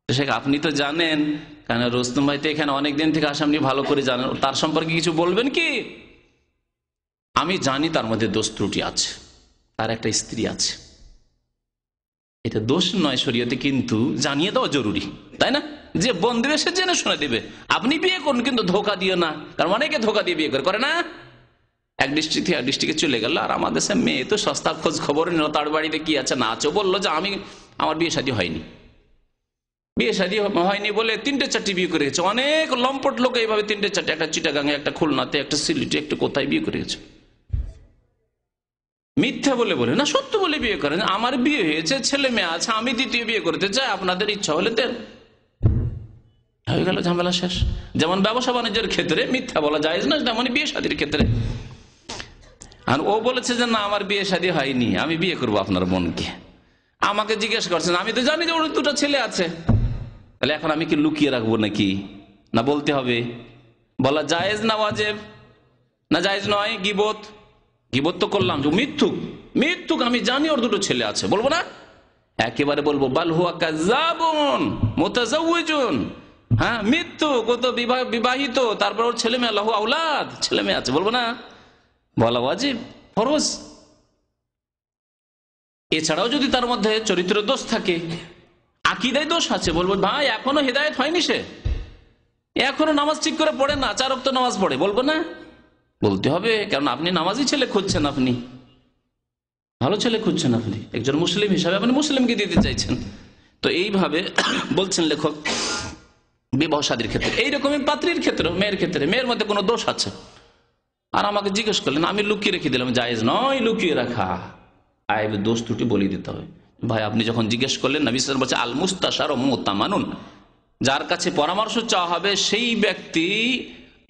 শেখ আপনি তো জানেন, কারণ রুস্তম ভাই তো এখানে অনেকদিন থেকে আসে, আপনি ভালো করে জানেন, তার সম্পর্কে কিছু বলবেন কি? আমি জানি তার মধ্যে দোষ ত্রুটি আছে, তার একটা স্ত্রী আছে, এটা দোষ নয় শরীয়তে, কিন্তু জানিয়ে দেওয়া জরুরি, তাই না? যে বোন দেবে সে জেনে শুনে দেবে, আপনি বিয়ে করুন কিন্তু ধোকা দিও না, কারণ অনেকে ধোকা দিয়ে বিয়ে করে না, এক ডিস্ট্রিক্ট থেকে এক ডিস্ট্রিক্টে চলে গেল, আর আমাদের সে মেয়ে তো সস্তা, খোঁজ খবর নিল তার বাড়িতে কি আছে না আছে, বললো যে আমার বিয়ে শাদী হয়নি, বিয়ে শাদী হয়নি বলে 3-4টি বিয়ে করে গেছে, অনেক লম্পট লোক এইভাবে 3-4টি, একটা চিটাগাঙে, একটা খুলনাতে, একটা সিলেটে, একটা কোথায় বিয়ে করে গেছে, মিথ্যা বলে বলে না, সত্য বলে বিয়ে করেন, আমার বিয়ে হয়েছে, ছেলে মেয়ে আছে, আমি দ্বিতীয় বিয়ে করতে চাই, আপনাদের ইচ্ছা হলে দেন, হয়ে গেল, ঝামেলা শেষ। যেমন ব্যবসা বাণিজ্যের ক্ষেত্রে মিথ্যা বলা যায় না, তেমনই বিয়ে শাদীর ক্ষেত্রে। আর ও বলেছে যে না আমার বিয়ে শাদী হয়নি, আমি বিয়ে করবো আপনার বোনকে, আমাকে জিজ্ঞেস করছেন, আমি তো জানি যে ওর 2টা ছেলে আছে, তাহলে এখন আমি কি লুকিয়ে রাখবো নাকি? না বলতে হবে? বলা জায়েজ না ওয়াজিব? না জায়েজ নয়? গীবত তো করলাম, যে মিথ্যুক, আমি জানি ওর 2টো ছেলে আছে, বলবো না? একেবারে বলবো বাল হুয়া কাযাবুন মুতাযাওয়িজুন, হ্যাঁ মিথ্যুক, ও তো বিবাহিত, তারপর ওর ছেলে মেয়ে, লাহু আওলাদ, ছেলে মেয়ে আছে, বলবো না? বলা ওয়াজিব, ফরজ। এছাড়াও যদি তার মধ্যে চরিত্র দোষ থাকে, আকীদায় দোষ আছে, বলবো ভাই এখনো হেদায়েত হয়নি, সে এখনো নামাজ ঠিক করে পড়ে না, 4 ওয়াক্ত নামাজ পড়ে, বলবো না? বলতে হবে, কারণ আপনি নামাজি ছেলে খুঁজছেন, আপনি ভালো ছেলে খুঁজছেন, আপনি একজন মুসলিম হিসাবে আপনি মুসলিমকে দিতে চাইছেন। তো এইভাবে বলছেন লেখক বিবাহ শাদীর ক্ষেত্রে, এইরকমই পাত্রীর ক্ষেত্রে, মেয়ের মধ্যে কোনো দোষ আছে, আর আমাকে জিজ্ঞেস করলেন, আমি লুকিয়ে রেখে দিলাম, জায়েজ নয় লুকিয়ে রাখা, দোষ ত্রুটি বলে দিতে হবে। ভাই আপনি যখন জিজ্ঞেস করলেন, নবী সাল্লাল্লাহু আলাইহি ওয়াসাল্লাম বলছে আল মুস্তাশার মুতামানুন, যার কাছে পরামর্শ চাওয়া হবে সেই ব্যক্তি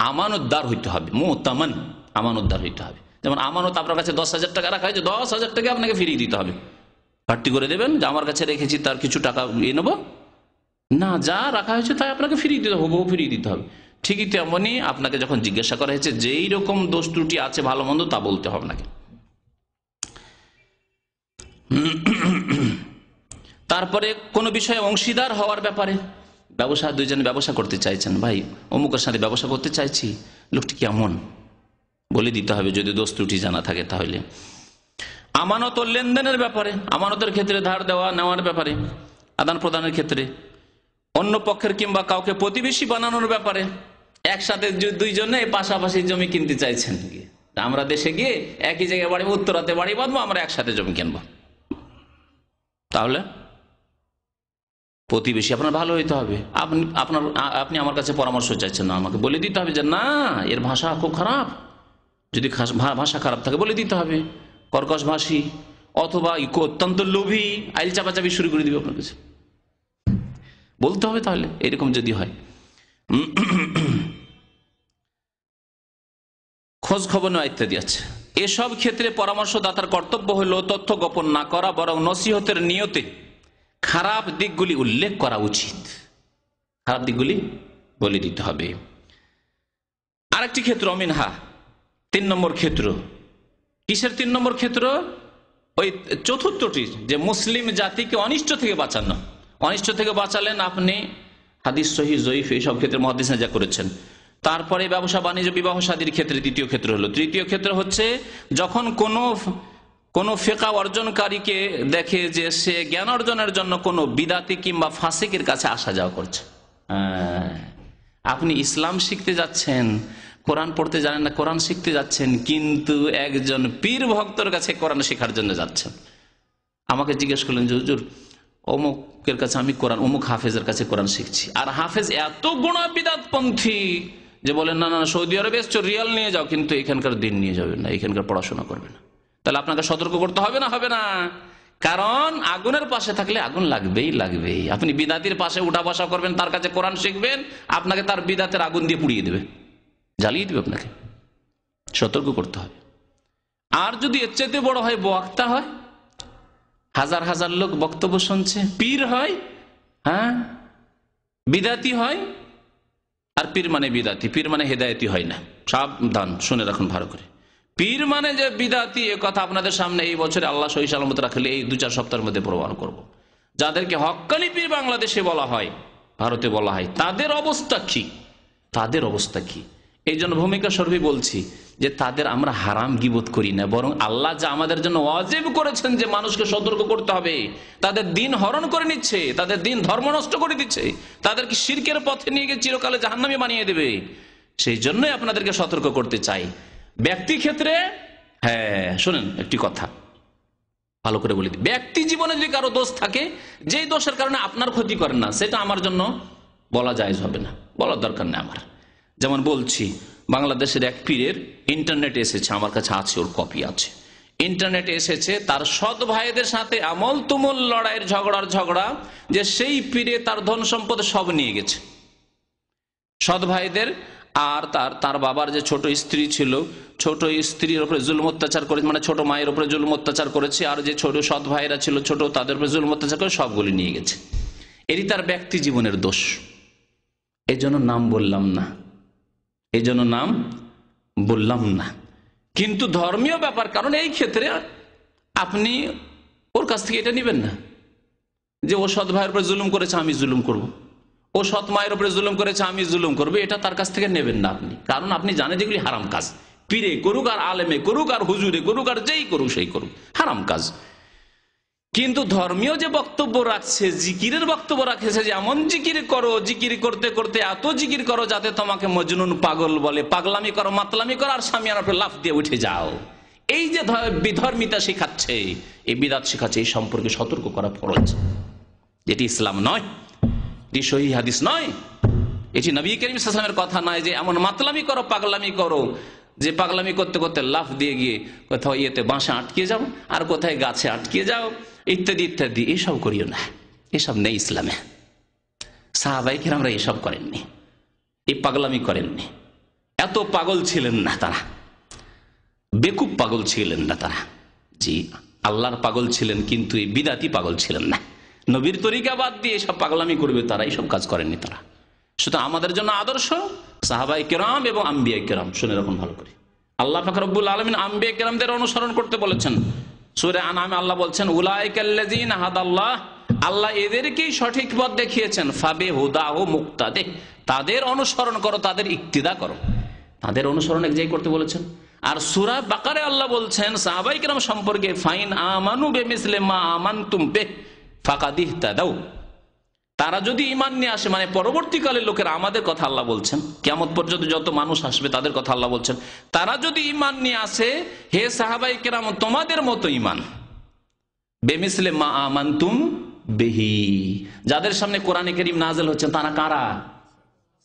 আমানতদার হইতে হবে, মুতামান, আমানতদার হইতে হবে। যেমন আমানত আপনার কাছে 10,000 টাকা রাখা হয়েছে, 10,000 টাকা আপনাকে ফিরিয়ে দিতে হবে, ঘাটতি করে দেবেন যে আমার কাছে রেখেছি তার কিছু টাকা নেবো না, যা রাখা হয়েছে তাই আপনাকে ফিরিয়ে দিতে হবে, ফিরিয়ে দিতে হবে। ঠিকই তেমনি আপনাকে যখন জিজ্ঞাসা করা হয়েছে যেই রকম দোষ ত্রুটি আছে ভালো মন্দ, তা বলতে হবে নাকি। তারপরে কোন বিষয়ে অংশীদার হওয়ার ব্যাপারে, দুইজনে ব্যবসা করতে চাইছেন, ভাই অমুকের সাথে ব্যবসা করতে চাইছি, লোকটি কেমন, বলে দিতে হবে যদি দোষ ত্রুটি জানা থাকে। তাহলে আমানত ও লেনদেনের ব্যাপারে, আমানতের ক্ষেত্রে, ধার দেওয়া নেওয়ার ব্যাপারে, আদান প্রদানের ক্ষেত্রে, অন্য পক্ষের কিংবা কাউকে প্রতিবেশী বানানোর ব্যাপারে, একসাথে দুইজনে পাশাপাশি জমি কিনতে চাইছেন, আমরা দেশে গিয়ে একই জায়গায় বাড়ি, উত্তরাতে বাড়ি বাঁধবো, আমরা একসাথে জমি কিনবো, তাহলে প্রতিবেশী আপনার ভালো হইতে হবে। আপনি আমার কাছে পরামর্শ চাইছেন না, আমাকে বলে দিতে হবে যে না এর ভাষা খুব খারাপ, যদি ভাষা খারাপ থাকে বলে দিতে হবে, কর্কশ ভাষী অথবা অত্যন্ত লোভী, আইল চাপাচাপি শুরু করে দিবে আপনার কাছে, বলতে হবে। তাহলে এরকম যদি হয়, খোঁজ খবর নেওয়া ইত্যাদি আছে। এসব ক্ষেত্রে পরামর্শদাতার কর্তব্য হলো তথ্য গোপন না করা, বরং নসিহতের নিয়তে খারাপ দিকগুলি উল্লেখ করা উচিত, খারাপ দিকগুলি বলে দিতে হবে। আরেকটি ক্ষেত্র অমিনহা, 3 নম্বর ক্ষেত্র। কিসের 3 নম্বর ক্ষেত্র? ওই চতুর্থটি, যে মুসলিম জাতিকে অনিষ্ট থেকে বাঁচানো। অনিষ্ট থেকে বাঁচালেন আপনি, হাদিস সহিহ জয়ীফ এইসব ক্ষেত্রে মুহাদ্দিসিন যা করেছেন। তারপরে ব্যবসা বাণিজ্য বিবাহ শাদীর ক্ষেত্রে 2য় ক্ষেত্র হলো। 3য় ক্ষেত্র হচ্ছে যখন কোন ফিকহ অর্জনকারীকে দেখে যে সে জ্ঞান অর্জনের জন্য কোনো বিদাতি কিংবা ফাসিকের কাছে আসা যাওয়া করছে। আপনি ইসলাম শিখতে যাচ্ছেন, কোরআন পড়তে জানেন না, কোরআন শিখতে যাচ্ছেন, কিন্তু একজন পীর ভক্তর কাছে কোরআন শেখার জন্য যাচ্ছেন। আমাকে জিজ্ঞেস করলেন যে হুজুর অমুকের কাছে আমি কোরআন, অমুক হাফেজের কাছে কোরআন শিখছি, আর হাফেজ এত গুণা বিদাতপন্থী যে বলেন না না সৌদি আরবে এসছো রিয়াল নিয়ে যাও, কিন্তু এখানকার দিন নিয়ে যাবে না, এখানকার পড়াশোনা করবে না। তাহলে আপনাকে সতর্ক করতে হবে না? হবে না, কারণ আগুনের পাশে থাকলে আগুন লাগবেই। আপনি বিদাতির পাশে উঠা বসা করবেন, তার কাছে কোরআন শিখবেন, আপনাকে তার বিদাতের আগুন দিয়ে পুড়িয়ে দেবে, জ্বালিয়ে দেবে, আপনাকে সতর্ক করতে হবে। আর যদি এর চাইতে বড় হয় বক্তা হয়, হাজার হাজার লোক বক্তব্য শুনছে, পীর হয়, হ্যাঁ বিদাতি হয়। আর পীর মানে বিদাতি, পীর মানে হেদায়েতি হয় না। সাবধান, শুনে রাখুন ভালো করে। পীর মানে যে বিদাতি, এ কথা আপনাদের সামনে এই বছরে আল্লাহ সহি সালামত রাখলে এই 2-4 সপ্তাহের মধ্যে প্রমাণ করব। যাদেরকে হক্কানি পীর বাংলাদেশে বলা হয়, ভারতে বলা হয়, তাদের অবস্থা কি, তাদের অবস্থা কি? এই জন্য ভূমিকা স্বরূপই বলছি যে তাদের আমরা হারাম গীবত করি না, বরং আল্লাহ যা আমাদের জন্য ওয়াজিব করেছেন যে মানুষকে সতর্ক করতে হবে, তাদের দিন হরণ করে নিচ্ছে, তাদের দিন ধর্ম নষ্ট করে দিচ্ছে, তাদেরকে শিরকের পথে নিয়ে গিয়ে চিরকালে জাহান্নামী বানিয়ে দেবে, সেই জন্যই আপনাদেরকে সতর্ক করতে চাই। ব্যক্তি ক্ষেত্রে, হ্যাঁ শুনেন একটি কথা ভালো করে বলি, ব্যক্তি জীবনে যদি কারো দোষ থাকে, যেই দোষের কারণে আপনার ক্ষতি করেন না, সেটা আমার জন্য বলা জায়েজ হবে না, বলার দরকার নেই আমার। যেমন বলছি, বাংলাদেশের এক পীরের ইন্টারনেটে এসেছে, আমার কাছে আছে, ওর কপি আছে, ইন্টারনেটে এসেছে তার সৎ ভাইদের সাথে আমল তুমুল লড়াইয়ের ঝগড়া, যে সেই পীরে তার ধন সম্পদ সব নিয়ে গেছে সৎ ভাইদের। আর তার বাবার যে ছোট স্ত্রী ছিল, ছোট স্ত্রীর উপরে জুলুম অত্যাচার করেছে, মানে ছোট মায়ের উপরে জুলুম অত্যাচার করেছে, আর যে ছোট সৎ ভাইরা ছিল ছোট, তাদের উপরে জুলুম অত্যাচার করে সবগুলি নিয়ে গেছে। এরই তার ব্যক্তি জীবনের দোষ, এই জন্য নাম বললাম না, এই জন্য নাম বললাম না। কিন্তু ধর্মীয় ব্যাপার, কারণ এই ক্ষেত্রে আপনি ওর কাছ থেকে এটা নেবেন না যে ও সৎ ভাইয়ের উপরে জুলুম করেছে আমি জুলুম করব, ও সৎ মায়ের উপরে জুলুম করেছে আমি জুলুম করবো, এটা তার কাছ থেকে নেবেন না আপনি। কারণ আপনি জানেন যেগুলি হারাম কাজ, পীরে করুক আর আলেমে করুক আর হুজুরে করুক আর যেই করুক সেই করুক, হারাম কাজ। কিন্তু ধর্মীয় যে বক্তব্য রাখছে, জিকিরের বক্তব্য রাখছে, যে এমন জিকির করো, জিকির করতে করতে এত জিকির করো যাতে তোমাকে মজনুন পাগল বলে, পাগলামি করো, মাতলামি করো, আর সামিয়ানার উপরে লাফ দিয়ে উঠে যাও, এই যে বিধর্মিতা শেখাচ্ছে, এই বিদাত শেখাচ্ছে, এই সম্পর্কে সতর্ক করা ফরজ। এটি ইসলাম নয়, এটি সহিহ হাদিস নয়, এটি নবী করিম সাল্লাল্লাহু আলাইহি ওয়াসাল্লামের কথা নয় যে এমন মাতলামি করো, পাগলামি করো, যে পাগলামি করতে করতে লাফ দিয়ে গিয়ে কোথাও ইয়েতে বাসা আটকে যাও, আর কোথায় গাছে আটকে যাও, ইত্যাদি ইত্যাদি। এসব করিও না, এসব নেই ইসলামে। সাহাবায়ে কেরামরা এসব করেননি, এই পাগলামি করেননি, এত পাগল ছিলেন না তারা, বেকুব পাগল ছিলেন না তারা। জি, আল্লাহর পাগল ছিলেন, কিন্তু এই বিদাতি পাগল ছিলেন না। নবীর তরিকা বাদ দিয়ে এসব পাগলামি করবে তারা, এইসব কাজ করেননি তারা। সুতরাং আমাদের জন্য আদর্শ সাহাবায়ে কেরাম এবং আম্বিয়ায়ে কেরাম। শুনে রাখুন ভালো করে, আল্লাহ পাক রব্বুল আলামিন আম্বিয়ায়ে কেরামদের অনুসরণ করতে বলেছেন। সূরা আনআমে আল্লাহ বলছেন, উলাইকাল্লাযীনা হাদাল্লাহ, আল্লাহ এদেরকেই সঠিক পথ দেখিয়েছেন, ফাবিহুদাহু মুক্তাদে, তাদের অনুসরণ করো, তাদের ইক্তিদা করো, তাদের অনুসরণ এক জায়গায় করতে বলেছেন। আর সূরা বাকারে আল্লাহ বলছেন সাহাবায়ে কেরাম সম্পর্কে, ফাইন আমানু বিমিসলি মা আমানতুম বিহি ফাকাদ ইহতাদাউ, তারা যদি ঈমান নিয়ে আসে, মানে পরবর্তীকালের লোকেরা, আমাদের কথা আল্লাহ বলছেন, কিয়ামত পর্যন্ত যত মানুষ আসবে তাদের কথা আল্লাহ বলছেন, তারা যদি ঈমান নিয়ে আসে, হে সাহাবায়ে কেরাম তোমাদের মতো ঈমান, বিমিসলি মা আমানতুম বিহি, যাদের সামনে কোরআনে কারীম নাযিল হচ্ছে তারা কারা?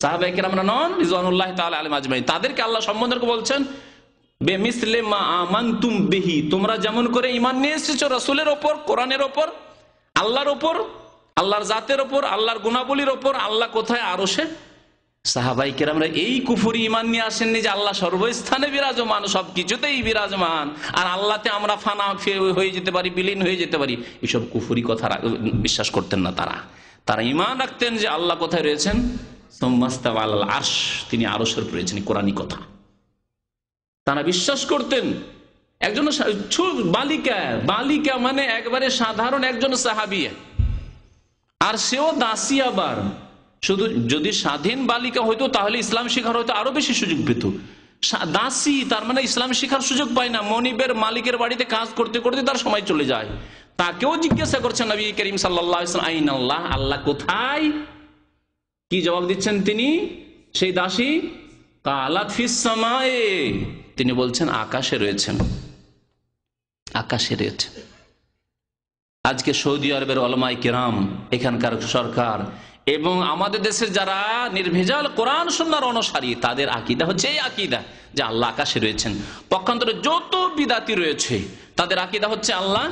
সাহাবায়ে কেরামরা নন, রিজওয়ানুল্লাহি তাআলা আলাইহিম আজমাইন। তাদেরকে আল্লাহ সম্বোধন বলছেন বিমিসলি মা আমানতুম বিহি, তোমরা যেমন করে ঈমান নিয়ে এসেছো রাসূলের উপর, কোরআনের উপর, আল্লাহর উপর, আল্লাহর জাতের ওপর, আল্লাহর গুণাবলীর ওপর, আল্লাহ কোথায় আরশে। সাহাবায়ে কেরামরা এই কুফরি ঈমান নিয়ে আসেননি যে আল্লাহ সর্বস্থানে বিরাজমান, সবকিছুতেই বিরাজমান, আর আল্লাহতে আমরা ফানা হয়ে যেতে পারি, বিলীন হয়ে যেতে পারি, এসব কুফরি কথা বিশ্বাস করতেন না তারা। তারা ঈমান রাখতেন যে আল্লাহ কোথায় রয়েছেন, সুম্মাস্তাওয়া আলাল আরশ, তিনি আরশের উপরে রয়েছেন, কোরআনী কথা তারা বিশ্বাস করতেন। একজন বালিকা মানে একবারে সাধারণ একজন সাহাবিয়া, আর সেও দাসী। আবার শুধু যদি স্বাধীন বালিকা হইতো তাহলে ইসলাম শিখার হয়তো আরো বেশি সুযোগ পেত। দাসী তার মানে ইসলাম শিখার সুযোগ পায় না, মনিবের মালিকের বাড়িতে কাজ করতে করতে তার সময় চলে যায়। তাকেও জিজ্ঞাসা করছেন নবী করিম সাল্লাল্লাহু আলাইহি ওয়াসাল্লাম, আইন আল্লাহ, আল্লাহ কোথায়? কি জবাব দিচ্ছেন তিনি, সেই দাসী? কালাত ফিস সামায়ে, তিনি বলছেন আকাশে রয়েছেন, আকাশে রয়েছেন। আজকে সৌদি আরবের উলামায়ে কেরাম, এখানকার সরকার এবং আমাদের দেশের যারা নির্ভেজাল কোরআন সুন্নাহর অনুসারী, তাদের আকীদা হচ্ছে এই আকীদা যে আল্লাহ আকাশে রয়েছেন। পক্ষান্তরে যত বিদাতি রয়েছে তাদের আকীদা হচ্ছে আল্লাহ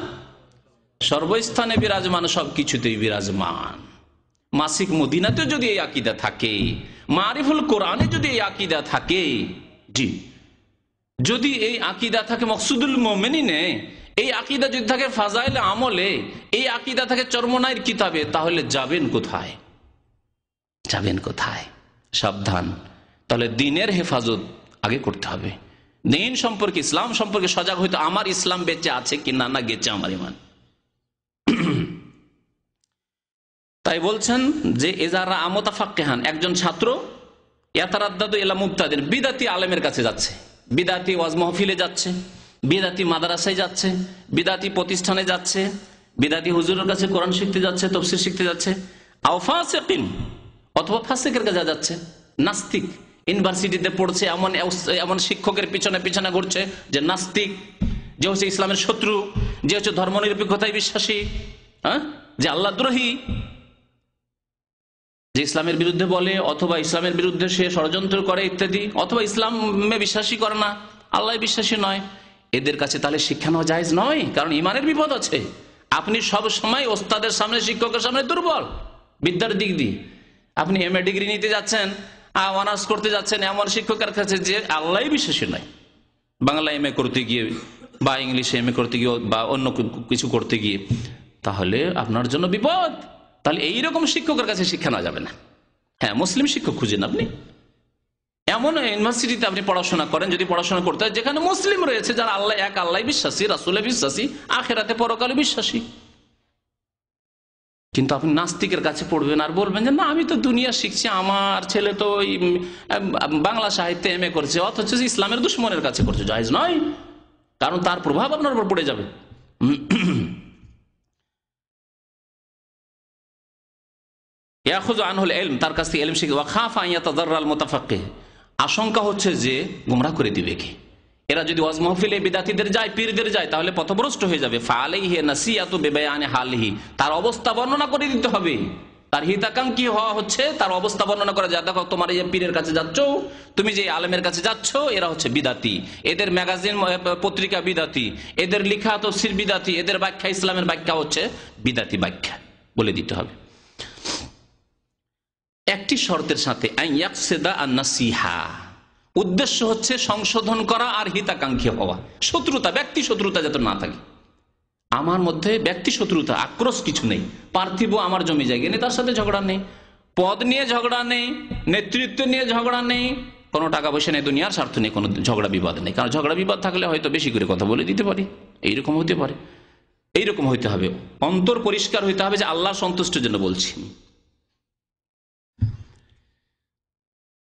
সর্বস্থানে বিরাজমান, সবকিছুতেই বিরাজমান। মাসিক মদিনাতে যদি এই আকীদা থাকে, মারিফুল কোরআনে যদি এই আকীদা থাকে, জি যদি এই আকীদা থাকে মকসুদুল মুমিনিনে, এই আকীদা যদি থাকে ফাজাইল আমলে, এই আকীদা থাকে চরমনাইর কিতাবে, তাহলে যাবেন কোথায়? যাবেন কোথায়? সাবধান। তাহলে দিনের হেফাজত আগে করতে হবে। দিন সম্পর্কে, ইসলাম সম্পর্কে সজাগ হইতো, আমার ইসলাম বেঁচে আছে কি না, না গেছে আমার ইমান। তাই বলছেন যে এজারা আমতাফাক্কিহান, একজন ছাত্র ইয়াতারাদ্দাদু ইলা মুবতাদিন, বিদাতি আলেমের কাছে যাচ্ছে, বিদাতি ওয়াজ মাহফিলে যাচ্ছে, বিদাতি মাদ্রাসায় যাচ্ছে, বিদাতি প্রতিষ্ঠানে যাচ্ছে, বিদাতি হুজুরের কাছে কোরআন শিখতে যাচ্ছে, তাফসীর শিখতে যাচ্ছে, আও ফাসিকিন, অথবা ফাসিকের কাছে যাচ্ছে, নাস্তিক, ইউনিভার্সিটিতে পড়ছে, এমন শিক্ষকের পিছনে পিছনে ঘুরছে যে নাস্তিক, যে হচ্ছে ইসলামের শত্রু, যে হচ্ছে ধর্মনিরপেক্ষতায় বিশ্বাসী, যে আল্লাহদ্রোহী, যে ইসলামের বিরুদ্ধে বলে, অথবা ইসলামের বিরুদ্ধে সে ষড়যন্ত্র করে ইত্যাদি, অথবা ইসলামে বিশ্বাসী করে না, আল্লাহ বিশ্বাসী নয়, এদের কাছে তাহলে শিক্ষা নেওয়া জায়েজ নয়, কারণ ইমানের বিপদ আছে। আপনি সব সময় ওস্তাদের সামনে, শিক্ষকের সামনে দুর্বল বিদ্যার দিক দিয়ে। আপনি এমএ ডিগ্রি নিতে যাচ্ছেন, অনার্স করতে যাচ্ছেন এমন শিক্ষকের কাছে যে আল্লাহ বিশ্বাসী নয়, বাংলা এমএ করতে গিয়ে বা ইংলিশে এমএ করতে গিয়ে বা অন্য কিছু করতে গিয়ে, তাহলে আপনার জন্য বিপদ। তাহলে এইরকম শিক্ষকের কাছে শিক্ষা নেওয়া যাবে না। হ্যাঁ, মুসলিম শিক্ষক খুঁজেন আপনি, এমন ইউনিভার্সিটিতে আপনি পড়াশোনা করেন, যদি পড়াশোনা করতে হয় যেখানে মুসলিম রয়েছে, যারা আল্লাহ এক, আল্লাহ বিশ্বাসী, রাসূলে বিশ্বাসী, আখিরাতে পরকালে বিশ্বাসী। কিন্তু আপনি নাস্তিকের কাছে পড়বেন আর বলবেন যে না আমি তো দুনিয়া শিখছি, আমার ছেলে তো বাংলা সাহিত্যে এমএ করছে, অথচ ইসলামের দুশ্মনের কাছে করছে, জায়েজ নয়, কারণ তার প্রভাব আপনার উপর পড়ে যাবে। ইয়াখুযু আনহুল ইলম, তার কাছ থেকে ইলম শিখে, ওয়া খাফা আন ইয়াতাদাররাল মুতাফাক্কিহ, আশঙ্কা হচ্ছে যে গোমরাহ করে দিবে কে। এরা যদি ওয়াজ মাহফিলে বিদাতীদের যায়, পীরদের যায়, তাহলে পথভ্রষ্ট হয়ে যাবে। ফাআলাইহি নাসিয়াতু বিবায়ানি হালিহি, তার অবস্থা বর্ণনা করে দিতে হবে। তার হিতাকাঙ্ক্ষী হওয়া হচ্ছে তার অবস্থা বর্ণনা করা যায়। দেখো তোমার এই যে পীরের কাছে যাচ্ছ, তুমি যে আলেমের কাছে যাচ্ছ, এরা হচ্ছে বিদাতি, এদের ম্যাগাজিন পত্রিকা বিদাতি, এদের লিখা তাফসীর বিদাতি, এদের ব্যাখ্যা ইসলামের ব্যাখ্যা হচ্ছে বিদাতি ব্যাখ্যা, বলে দিতে হবে। একটি শর্তের সাথে, উদ্দেশ্য হচ্ছে সংশোধন করা আর হিতাকাঙ্ক্ষী হওয়া, শত্রুতা, ব্যক্তি শত্রুতা যাতে না থাকে। আমার মধ্যে ব্যক্তি শত্রুতা, আক্রোশ কিছু নেই, পার্থিব আমার জমি জায়গা নেই, তার সাথে ঝগড়া নেই, পদ নিয়ে ঝগড়া নেই, নেতৃত্ব নিয়ে ঝগড়া নেই, কোনো টাকা পয়সা নেই, দুনিয়ার স্বার্থ নেই, কোনো ঝগড়া বিবাদ নেই। কারণ ঝগড়া বিবাদ থাকলে হয়তো বেশি করে কথা বলে দিতে পারি, এইরকম হতে পারে। এইরকম হইতে হবে, অন্তর পরিষ্কার হইতে হবে যে আল্লাহ সন্তুষ্টের জন্য বলছি।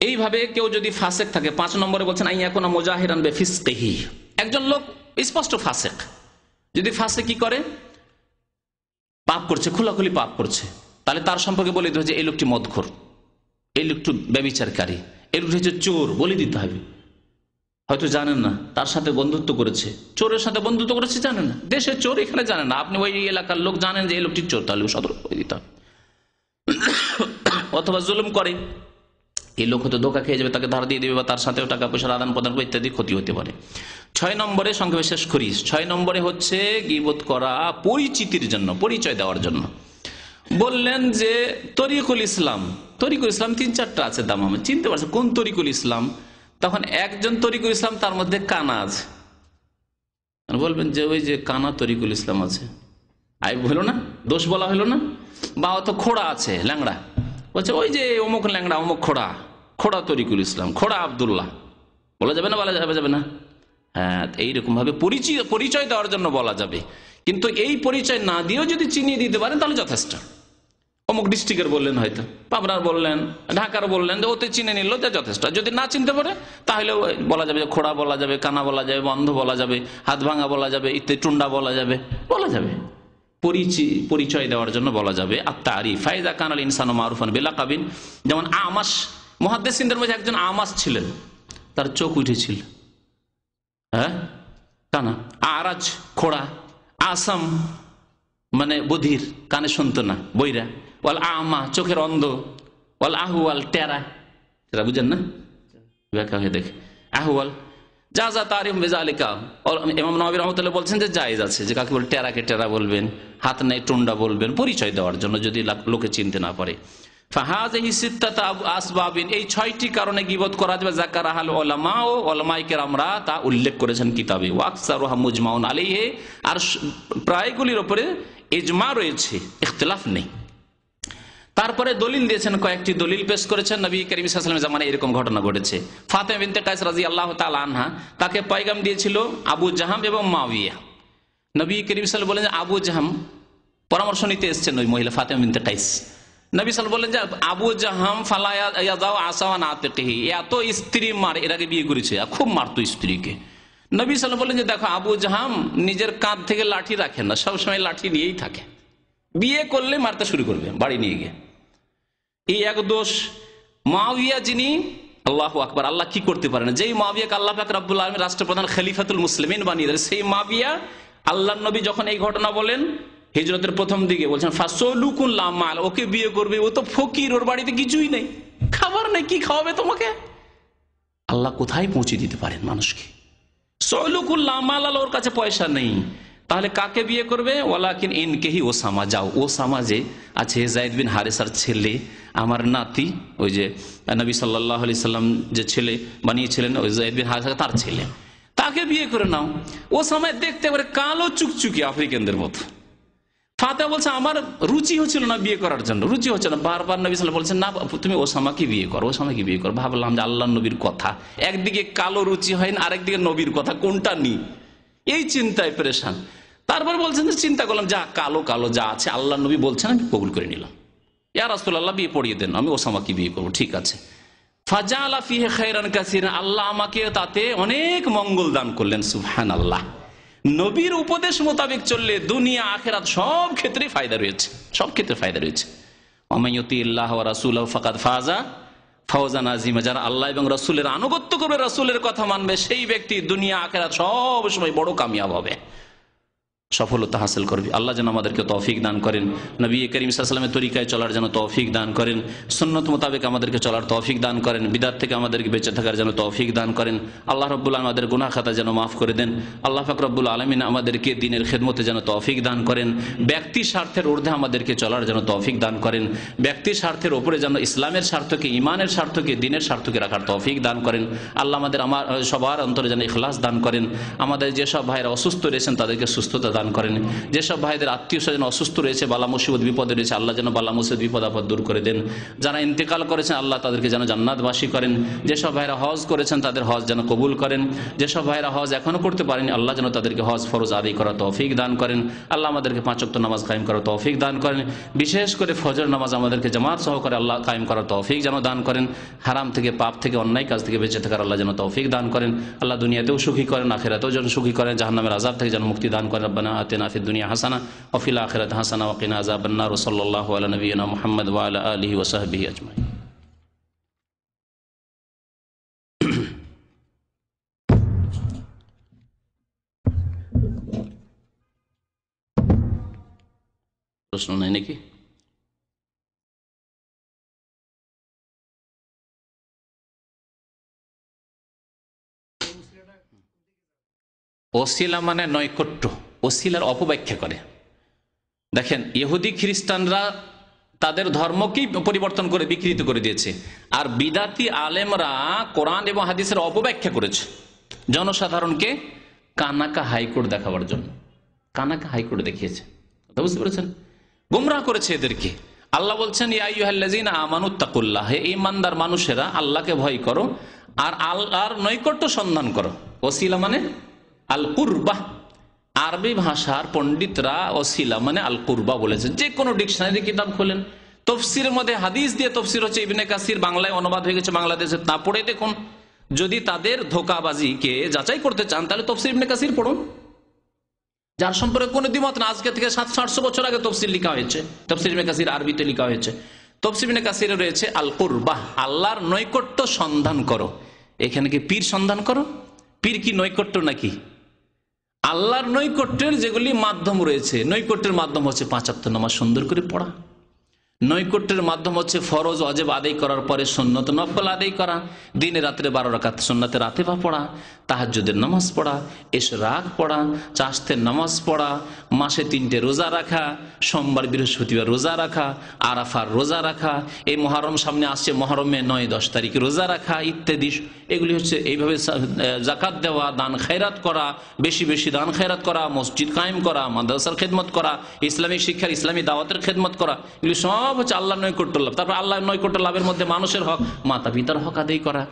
এইভাবে কেউ যদি ফাসেক থাকে, 5 নম্বরে বলছেন আইয়াকুনা মুজাহিরান বিফিসকিহি, একজন লোক স্পষ্ট ফাসেক, যদি ফাসেক কি করে, পাপ করছে, খোলাখুলি পাপ করছে, তাহলে তার সম্পর্কে বলে দিতে হবে যে এই লোকটি মদখোর, এই লোকটি ব্যভিচারকারী, এই লোকটি হচ্ছে চোর, বলে দিতে হবে। হয়তো জানেন না, তার সাথে বন্ধুত্ব করেছে, চোরের সাথে বন্ধুত্ব করেছে, জানেন না, দেশের চোর, এখানে জানেন না, আপনি ওই এলাকার লোক জানেন যে এই লোকটি চোর, তাহলে সতর্ক করে দিতে হবে। অথবা জুলুম করে, এই লোক হয়তো ধোঁকা খেয়ে যাবে, তাকে ধার দিয়ে দেবে বা তার সাথেও টাকা পয়সার আদান প্রদান করে ইত্যাদি ক্ষতি হতে পারে। 6 নম্বরে সংক্ষেপে শেষ করি, 6 নম্বরে হচ্ছে গীবত করা পরিচিতির জন্য, পরিচয় দেওয়ার জন্য। বললেন যে তরিকুল ইসলাম, তরিকুল ইসলাম 3-4টা আছে, দাম আমি চিনতে পারছি কোন তরিকুল ইসলাম। তখন একজন তরিকুল ইসলাম, তার মধ্যে কানা আছে, বলবেন যে ওই যে কানা তরিকুল ইসলাম আছে, আইব হলো না, দোষ বলা হলো না। বা অত খোড়া আছে, ল্যাংড়া, বলছে ওই যে অমুক ল্যাংড়া, অমুক খোড়া, খোড়া তরিকুল ইসলাম, খোড়া আব্দুল্লাহ, বলা যাবে না, বলা যাবে না। হ্যাঁ, এইরকম ভাবে পরিচয় দেওয়ার জন্য বলা যাবে, কিন্তু এই পরিচয় না দিয়েও যদি চিনিয়ে দিতে পারেন তাহলে যথেষ্ট। অমুক ডিস্ট্রিক্টের বললেন, হয়তো পাবনার বললেন, ঢাকার বললেন, যে ওতে চিনে নিল যথেষ্ট। যদি না চিনতে পারে তাহলে বলা যাবে, খোড়া বলা যাবে, কানা বলা যাবে, বন্ধ বলা যাবে, হাত ভাঙা বলা যাবে, ইত্যাদি, টুন্ডা বলা যাবে, বলা যাবে, পরিচয় দেওয়ার জন্য বলা যাবে। আত-তারিফ ফাইদা কানাল ইনসানু মারুফান বিলাকাবিন, যেমন আমাস, মুহাদ্দিসিনদের মধ্যে একজন আমাস ছিলেন, তার চোখ উঠেছিল, হ্যাঁ, কানা। আরাজ, খোড়া। আসাম মানে বধির, কানে শুনতো না, বইরা। ওয়াল আমা, চোখের অন্ধ। ওয়াল আহুয়াল, টেরা, সেটা বুঝেন না, ব্যাখ্যা হয়ে দেখে আহুয়াল। যা যা তারিফ বেজালিকা, ইমাম নবী রাহমাতুল্লাহ বলছেন যে জায়েজ আছে, যে কাকে বলে টেরাকে টেরা বলবেন, হাত নেই টুন্ডা বলবেন, পরিচয় দেওয়ার জন্য, যদি লোকে চিনতে না পারে। ফাহাযিহি সিত্তাতু আসবাবিন, এই 6টি কারণে গীবত করা যাবে। যাকারাহাল উলামা, ও উলামায়ে কেরামরা তা উল্লেখ করেছেন কিতাবে। ওয়া আকসারুহা মুজমাউন আলাইহি, আর প্রায়গুলির উপরে ইজমা রয়েছে, ইখতিলাফ নেই। তারপরে দলিল দিয়েছেন, কয়েকটি দলিল পেশ করেছেন। নবী করিম সাল্লাল্লাহু আলাইহি ওয়াসাল্লামের জামানায় এরকম ঘটনা ঘটেছে। ফাতেমা বিনতে কায়েস রাদিয়াল্লাহু তাআলা আনহা, তাকে পয়গাম দিয়েছিল আবু জাহাম এবং মুয়াবিয়া। নবী করিম সাল্লাল্লাহু আলাইহি ওয়াসাল্লাম বলেন যে আবু জাহাম পরামর্শ নিতে এসেছেন ওই মহিলা ফাতেমা বিনতে কায়েস। নবী সাল্লাল্লাহু আলাইহি ওয়াসাল্লাম বলেন যে আবু জাহাম ফালা ইয়াযাউ আসাওয়ান আতিকিহি, এত স্ত্রী মার, এর আগে বিয়ে করেছে, খুব মারতো স্ত্রীকে। নবী সাল্লাল্লাহু আলাইহি ওয়াসাল্লাম বলেন যে দেখো, আবু জাহাম নিজের কাঁধ থেকে লাঠি রাখেন না, সবসময় লাঠি নিয়েই থাকে, বিয়ে করলে মারতে শুরু করবে বাড়ি নিয়ে গিয়ে। এই এক দোষ। মুয়াবিয়া, যিনি আল্লাহু আকবার, আল্লাহ কি করতে পারেন, যেই মুয়াবিয়াকে আল্লাহ পাক রব্বুল আলামিন রাষ্ট্রপ্রধান খলিফাতুল মুসলিমিন বানিয়ে দেন, সেই মুয়াবিয়া আল্লাহর নবী যখন এই ঘটনা বলেন হিজরতের প্রথম দিকে, বলছেন ফাসলুকুন লা মাল, ওকে বিয়ে করবে, ও তো ফকির, ওর বাড়িতে কিছুই নেই, খাবার নেই, কি খাওয়াবে তোমাকে। আল্লাহ কোথায় পৌঁছে দিতে পারেন মানুষকে। সলুকুন লা মাল, ওর কাছে পয়সা নেই, তাহলে কাকে বিয়ে করবে। ওয়ালাকিন ইনকেহি ওসামা, যাও ওসামা যে আছে যায়েদ বিন হারেসার ছেলে, আমার নাতি, ওই যে নবী সাল্লাল্লাহু আলাইহি সাল্লাম যে ছেলে বানিয়েছিলেন, ওই যায়েদ বিন হারেসা তার ছেলে, তাকে বিয়ে করে নাও। ওসামা দেখতে পারে কালো চুকচুকি আফ্রিকানদের মতো। ফাতেমা বলছে আমার রুচি হচ্ছিল না বিয়ে করার জন্য, রুচি হচ্ছে না, বারবার নবী সাল্লাল্লাহু বলছেন না তুমি ওসামাকে বিয়ে করো, ওসামাকে বিয়ে করো। ভাবলাম যে আল্লাহ নবীর কথা, একদিকে কালো রুচি হয় না, আরেকদিকে নবীর কথা, কোনটা নি, এই চিন্তায় পরেশান। তারপর বলছেন যে চিন্তা করলাম, যা কালো কালো যা আছে আল্লাহ নবী বলছেন, আমি কবুল করে নিলাম। ইয়া রাসূলুল্লাহ বিয়ে পড়িয়ে দেন, আমি ওসামাকে বিয়ে করবো, ঠিক আছে। ফাজালা ফিহি খায়রান কাসীরান, আল্লাহ আমাকে তাতে অনেক মঙ্গল দান করলেন। সুবহানাল্লাহ। নবীর উপদেশ মোতাবেক চললে দুনিয়া আখিরাত সব ক্ষেত্রে ফায়দা রয়েছে, সব ক্ষেত্রে ফায়দা রয়েছে। ওয়ামান ইউতিল্লাহ ওয়া রাসূলাহু ফাকাদ ফাজা ফাওজান আযীমা, যারা আল্লাহ এবং রাসূলের আনুগত্য করবে, রাসূলের কথা মানবে, সেই ব্যক্তি দুনিয়া আখিরাত সব সময় বড় কামিয়াব হবে, সফলতা হাসিল করবে। আল্লাহ যেন আমাদেরকে তৌফিক দান করেন, নবী করিম সাল্লাল্লাহু আলাইহি ওয়াসাল্লামের তরিকায় চলার যেন তৌফিক দান করেন, সুন্নাত মোতাবেক আমাদেরকে চলার তৌফিক দান করেন, বিদআত থেকে আমাদেরকে বেঁচে থাকার যেন তৌফিক দান করেন। আল্লাহ রাব্বুল আলামিন আমাদের গুনাহ খাতা যেন মাফ করে দেন। আল্লাহ পাক রব্বুল আলামিন আমাদেরকে দ্বীনের খেদমতে যেন তৌফিক দান করেন। ব্যক্তি স্বার্থের ঊর্ধ্বে আমাদেরকে চলার যেন তৌফিক দান করেন। ব্যক্তি স্বার্থের ওপরে যেন ইসলামের স্বার্থকে, ঈমানের স্বার্থকে, দ্বীনের স্বার্থকে রাখার তৌফিক দান করেন। আল্লাহ আমার সবার অন্তরে যেন ইখলাস দান করেন। আমাদের যেসব ভাইরা অসুস্থ রয়েছেন তাদেরকে সুস্থতা দান করেন। যেসব ভাইদের আত্মীয় স্বজন অসুস্থ রয়েছে, বালা মুসিবত বিপদে রয়েছে, আল্লাহ যেন বালা মুসিবত বিপদ আপদ দূর করে দেন। যারা ইন্তেকাল করেছেন আল্লাহ তাদেরকে যেন জান্নাতবাসী করেন। যেসব ভাইরা হজ করেছেন তাদের হজ যেন কবুল করেন। যেসব ভাইরা হজ এখনো করতে পারেন আল্লাহ যেন তাদেরকে হজ ফরজ আদায় করার তৌফিক দান করেন। আল্লাহ আমাদেরকে 5 ওয়াক্ত নামাজ কায়েম করার তৌফিক দান করেন। বিশেষ করে ফজর নামাজ আমাদেরকে জামাত সহকারে আল্লাহ কায়েম করার তৌফিক যেন দান করেন। হারাম থেকে, পাপ থেকে, অন্যায় কাজ থেকে বেঁচে থাকার আল্লাহ যেন তৌফিক দান করেন। আল্লাহ দুনিয়াতেও সুখী করেন, আখিরাতেও যেন সুখী করেন, জাহান্নামের আযাব থেকে যেন মুক্তি দান করেন। রব্বানা আতিনা ফিদ দুনিয়া হাসানা ওয়া ফিল আখিরাতি হাসানা ওয়া কিনা আযাবান নার। সাল্লাল্লাহু আলা নবিয়িনা মুহাম্মদ ওয়া আলা আলিহি ওয়া সাহবিহি আজমাইন। প্রশ্ন নাই নাকি? ওসিলা মানে নৈকট্য, ওসিলার অপব্যাখ্যা করে। দেখেন, ইহুদি খ্রিস্টানরা তাদের ধর্মকেই পরিবর্তন করে বিকৃত করে দিয়েছে, আর বিদাতি আলেমরা কোরআন এবং হাদিসের অপব্যাখ্যা করেছে জনসাধারণকে কানাকা হাইকোর্ট দেখাবার জন্য। কানাকা হাইকোর্ট দেখিয়েছে, বুঝতে পেরেছেন? গুমরাহ করেছে এদেরকে। আল্লাহ বলছেন ইয়া আইয়ুহাল্লাযীনা আমানুত্তাকুল্লাহ, হে ঈমানদার মানুষেরা আল্লাহকে ভয় করো আর আল্লাহর নৈকট্য সন্ধান করো। ওসিলা মানে আল কুরবাহ। আরবি ভাষার পণ্ডিতরা ওসিলা মানে আল কুরবা বলেছে। যে কোনো ডিকশনারি কিতাব খোলেন, তফসিরের মধ্যে হাদিস দিয়ে তফসির হচ্ছে ইবনে কাসির, বাংলায় অনুবাদ হয়ে গেছে বাংলাদেশে, তা পড়ে দেখুন। যদি তাদের ধোঁকাবাজিকে যাচাই করতে চান তাহলে তফসির ইবনে কাসির পড়ুন, যার সম্পর্কে কোনো দ্বিমত না। আজকে থেকে 700-800 বছর আগে তফসির লেখা হয়েছে, তফসির ইবনে কাসির আরবিতে লেখা হয়েছে। তফসির ইবনে কাসিরে রয়েছে আল কুরবাহ, আল্লাহর নৈকট্য সন্ধান করো। এখানে কি পীর সন্ধান করো? পীর কি নৈকট্য নাকি? আল্লাহর নৈকট্যের যেগুলি মাধ্যম রয়েছে, নৈকট্যের মাধ্যম হচ্ছে 5 ওয়াক্ত নামাজ সুন্দর করে পড়া, নৈকট্যের মাধ্যম হচ্ছে ফরজ ওয়াজিব আদায় করার পরে সুন্নত নফল আদায় করা, দিনে রাত্রে 12 রাকাত সুন্নতে রাতেবা পড়া, তাহাজ্জুদের নামাজ পড়া, ইশরাক পড়া, চাশতের নামাজ পড়া, মাসে 3টে রোজা রাখা, সোমবার বৃহস্পতিবার রোজা রাখা, আরাফার রোজা রাখা, এই মহরম সামনে আসছে, মহরমে 9-10 তারিখে রোজা রাখা ইত্যাদি। এগুলি হচ্ছে এইভাবে জাকাত দেওয়া, দান খেরাত করা, বেশি বেশি দান খেরাত করা, মসজিদ কায়েম করা, মাদ্রাসার খেদমত করা, ইসলামিক শিক্ষার ইসলামী দাওয়াতের খেদমত করা, এগুলি সব হচ্ছে আল্লাহর নৈকট্য লাভ। তারপর আল্লাহর নৈকট্য লাভের মধ্যে মানুষের হক, মাতা পিতার হক আদায় করা,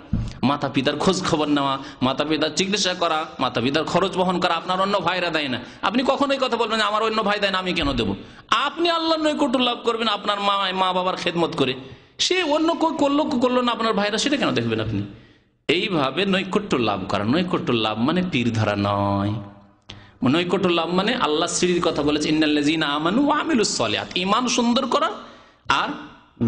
মাতা পিতার খোঁজ খবর নেওয়া, মাতা পিতার চিকিৎসা করা, মাতা পিতার খরচ বহন করা। আপনার অন্য ভাইরা দেয় না, আপনি কখনোই কথা বলবেন আমার অন্য ভাই দেয় না আমি কেন দেবো? আপনি আল্লাহর নৈকট্য লাভ করবেন আপনার মা বাবার খেদমত করে। সে অন্য করলো না আপনার ভাইরা, সেটা কেন দেখবেন আপনি? এইভাবে নৈকট্য লাভ করা। নৈকট্য লাভ মানে পীর ধরা নয়। নৈকট্য লাভ মানে আল্লাহ শ্রীর কথা বলেছে, ইন্নাল্লাযীনা আমানু ওয়া আমিলুস সলিহাত, ঈমান সুন্দর করা আর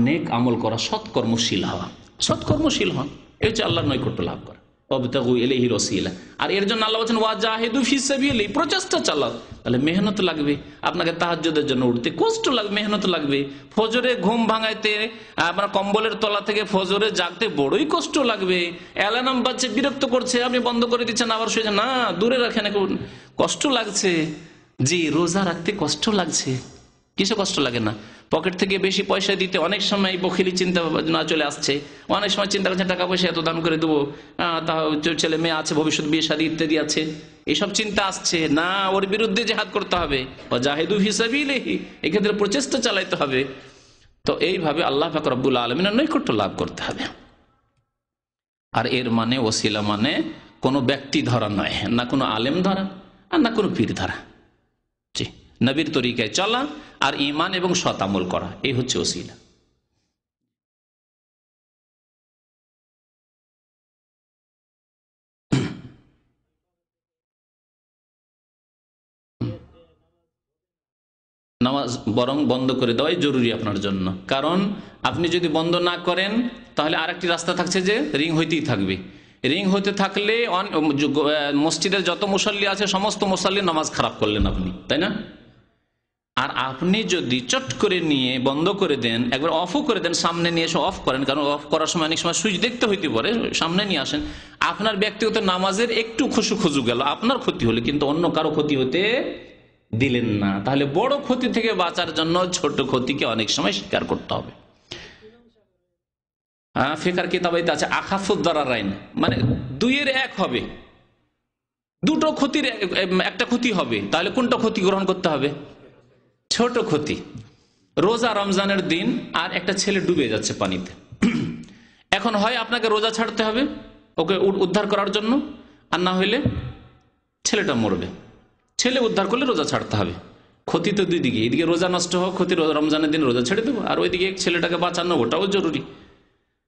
নেক আমল করা, সৎকর্মশীল হওয়া। সৎকর্মশীল হন, এই হচ্ছে আল্লাহর নৈকট্য লাভ করা। ওয়াবতাগু ইলাইহিল ওয়াসিলা। আর এর জন্য আল্লাহ বলেছেন ওয়াজাহিদু ফি সাবিলিহি, প্রচেষ্টা চালাও। তাহলে মেহনত লাগবে, আপনাকে তাহাজ্জুদের জন্য উঠতে কষ্ট লাগবে, মেহনত লাগবে। ফজরে ঘুম ভাঙাইতে, আপনার কম্বলের তলা থেকে ফজরে জাগতে বড়ই কষ্ট লাগবে। অ্যালার্ম বাজছে, বিরক্ত করছে, আপনি বন্ধ করে দিচ্ছেন, আবার শুয়েছেন, না দূরে রাখেন, কষ্ট লাগছে। জি, রোজা রাখতে কষ্ট লাগছে, কিসে কষ্ট লাগে না? পকেট থেকে বেশি পয়সা দিতে অনেক সময় বখিলি চিন্তা না চলে আসছে, অনেক সময় চিন্তা করছেন টাকা পয়সা এত দান করে দেবো, তা ছেলে মেয়ে আছে, ভবিষ্যৎ বিয়ে শাদী ইত্যাদি আছে, এইসব চিন্তা আসছে না, ওর বিরুদ্ধে জিহাদ করতে হবে, জাহিদু ফি সাবিলিহি, এক্ষেত্রে প্রচেষ্টা চালাইতে হবে। তো এইভাবে আল্লাহ পাক রব্বুল আলামিনের নৈকট্য লাভ করতে হবে। আর এর মানে ওসিলা মানে কোনো ব্যক্তি ধরা নয়, না কোনো আলেম ধরা আর না কোনো পীর ধরা। জি, নবীর তরিকায় চলা আর ঈমান এবং সৎ আমল করা, এই হচ্ছে ওসিলা। নামাজ বরং বন্ধ করে দেওয়াই জরুরি আপনার জন্য, কারণ আপনি যদি বন্ধ না করেন তাহলে আরেকটি রাস্তা থাকছে যে রিং হইতেই থাকবে। রিং হইতে থাকলে মসজিদের যত মুসল্লি আছে সমস্ত মুসল্লি নামাজ খারাপ করলেন আপনি, তাই না? আর আপনি যদি চট করে নিয়ে বন্ধ করে দেন, একবার অফও করে দেন, সামনে নিয়ে এসে অফ করেন, কারণ অফ করার সময় অনেক সময় সুইচ দেখতে হইতে পারে, সামনে নিয়ে আসেন, আপনার ব্যক্তিগত নামাজের একটু খুশু গেল, আপনার ক্ষতি হলে, কিন্তু অন্য কারো ক্ষতি হতে দিলেন না। তাহলে বড় ক্ষতি থেকে বাঁচার জন্য ছোট ক্ষতিকে অনেক সময় স্বীকার করতে হবে। ফিকার কিতাবাইতে আছে আখাফুদ দারারাইন, মানে দুইয়ের এক হবে, দুটো ক্ষতির একটা ক্ষতি হবে, তাহলে কোনটা ক্ষতি গ্রহণ করতে হবে? ছোট ক্ষতি। রোজা রমজানের দিন আর একটা ছেলে ডুবে যাচ্ছে পানিতে, এখন হয় আপনাকে রোজা ছাড়তে হবে ওকে উদ্ধার করার জন্য, আর না হইলে ছেলেটা মরবে। ছেলে উদ্ধার করলে রোজা ছাড়তে হবে। ক্ষতি তো দুই দিকে, এদিকে রোজা নষ্ট হোক ক্ষতি, রমজানের দিন রোজা ছেড়ে দেবো, আর ওইদিকে ছেলেটাকে বাঁচানো ওটাও জরুরি।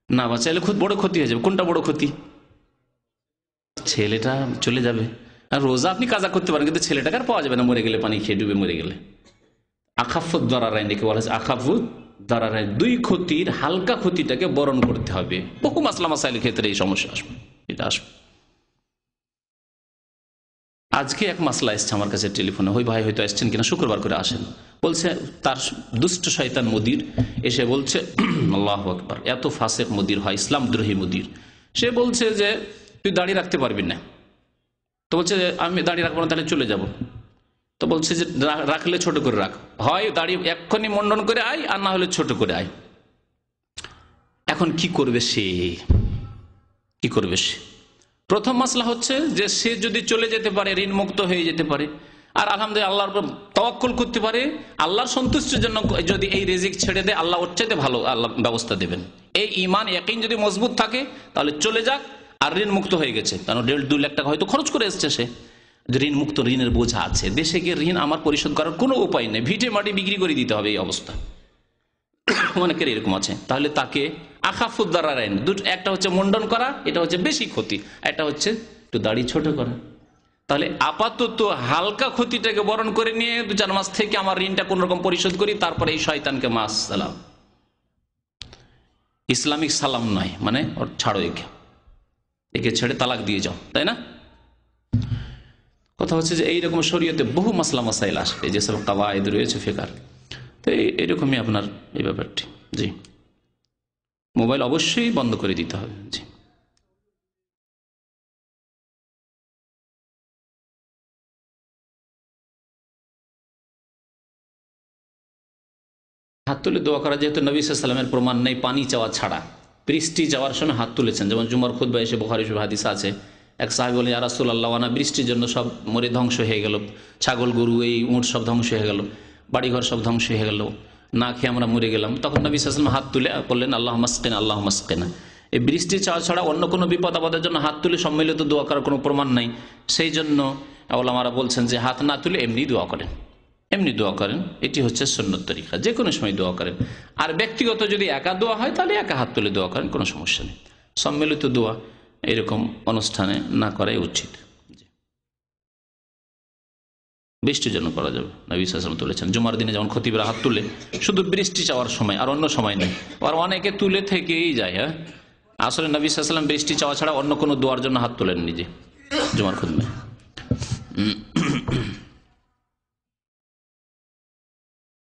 না বাঁচাইলে খুব বড় ক্ষতি হয়ে যাবে। কোনটা বড় ক্ষতি? ছেলেটা চলে যাবে। আর রোজা আপনি কাজা করতে পারেন, কিন্তু ছেলেটাকে আর পাওয়া যাবে না, মরে গেলে, পানি খেয়ে ডুবে মরে গেলে। আখাফুদ দারারাইন একে বলা হয়েছে, আখাফুদ দারারাইন, দুই ক্ষতির হালকা ক্ষতিটাকে বরণ করতে হবে। বহু মাসলা মাসাইলের ক্ষেত্রে এই সমস্যা আসবে, এটা আসবে। আজকে এক মাসলা এসছে আমার কাছে টেলিফোনে, ওই ভাই হয়তো আসছেন কিনা, শুক্রবার করে আসেন, বলছে তার দুষ্ট শয়তান মুদির এসে বলছে, আল্লাহু আকবার, এত ফাসেক মুদির হয়, ইসলাম দ্রোহী মুদির, সে বলছে যে তুই দাড়ি রাখতে পারবি না। তো বলছে আমি দাড়ি রাখবো না, তাহলে চলে যাব। তো বলছে যে রাখলে ছোট করে রাখ, হয় দাড়ি এক্ষুনি মন্ডন করে আয়, আর না হলে ছোট করে আয়। এখন কি করবে সে? কি করবে সে? প্রথম মাসলা হচ্ছে যে সে যদি চলে যেতে পারে, ঋণ মুক্ত হয়ে যেতে পারে, আর আলহামদুলিল্লাহ আল্লাহর উপর তাওয়াক্কুল করতে পারে, আল্লাহর সন্তুষ্টির জন্য যদি এই রিজিক ছেড়ে দেয়, আল্লাহ ওর চাইতে ভালো আল্লাহ ব্যবস্থা দেবেন। এই ঈমান ইয়াকিন যদি মজবুত থাকে তাহলে চলে যাক, আর ঋণ মুক্ত হয়ে গেছে, কারণ 1.5-2 লাখ টাকা হয়তো খরচ করে এসছে সে, ঋণ মুক্ত, ঋণের বোঝা আছে, দেশে গিয়ে ঋণ আমার পরিশোধ করার কোনো উপায় নেই, ভিটে মাটি বিক্রি করে দিতে হবে, এই অবস্থা অনেকের এরকম আছে। তাহলে তাকে আখাফুদ দারারাইন, একটা হচ্ছে মুন্ডন করা, এটা হচ্ছে বেশি ক্ষতি, একটা হচ্ছে একটু দাড়ি ছোট করা। তাহলে আপাতত হালকা ক্ষতিটাকে বরণ করে নিয়ে 2-4 মাস থেকে আমার ঋণটা কোন রকম পরিশোধ করি, তারপরে এই শয়তানকে মাস সালাম, ইসলামিক সালাম নয়, মানে ওর ছাড়ো, একে ছেড়ে তালাক দিয়ে যাও, তাই না? কথা হচ্ছে যে এইরকম শরীয়তে বহু মাসলা মাসাইল আসবে, যেসব কাওয়ায়েদ রয়েছে ফিকার, তো এরকমই আপনার এই ব্যাপারটি। জি, মোবাইল অবশ্যই বন্ধ করে দিতে হবে। জি, হাত তুলে দোয়া করা যেহেতু নবী সাল্লাল্লাহু আলাইহি ওয়াসাল্লামের প্রমাণ নেই পানি চাওয়া ছাড়া, বৃষ্টি যাওয়ার সময় হাত তুলেছেন, যেমন জুমার খুতবায় এসে বুখারী শরীফে হাদিস আছে, এক সাহাবী বলেন, ইয়া রাসূলুল্লাহ, ওয়ানা বৃষ্টির জন্য সব মরে ধ্বংস হয়ে গেল, ছাগল গরু এই উঁট সব ধ্বংস হয়ে গেল, বাড়িঘর সব ধ্বংস হয়ে গেল, না খেয়ে আমরা মরে গেলাম। তখন নবী সাল্লাল্লাহু আলাইহি ওয়াসাল্লাম হাত তুলে বললেন, আল্লাহুম্মা আসকিনা, আল্লাহুম্মা আসকিনা। এই বৃষ্টি চাওয়া ছাড়া অন্য কোনো বিপদ আপদের জন্য হাত তুলে সম্মিলিত দোয়া করার কোনো প্রমাণ নাই। সেই জন্য ওলামারা বলছেন যে হাত না তুলে এমনি দোয়া করেন, এমনি দোয়া করেন, এটি হচ্ছে সুন্নত তরিকা, যে কোনো সময় দোয়া করেন। আর ব্যক্তিগত যদি একা দোয়া হয় তাহলে একা হাত তুলে দোয়া করেন, কোনো সমস্যা নেই। সম্মিলিত দোয়া এরকম অনুষ্ঠানে না করাই উচিত। বৃষ্টির জন্য করা যাবে, নবী সাল্লাল্লাহু আলাইহি ওয়াসাল্লাম তুলেছেন। জুমার দিনে যেমন খতিবরা হাত তুলে শুধু বৃষ্টি চাওয়ার সময়, আর অন্য সময় নেই। আর অনেকে তুলে থেকেই যায়। হ্যাঁ, আসলে নবী সাল্লাল্লাহু আলাইহি ওয়াসাল্লাম বৃষ্টি চাওয়া ছাড়া অন্য কোনো দোয়ার জন্য হাত তোলেন নিজে জুমার খুতবায়।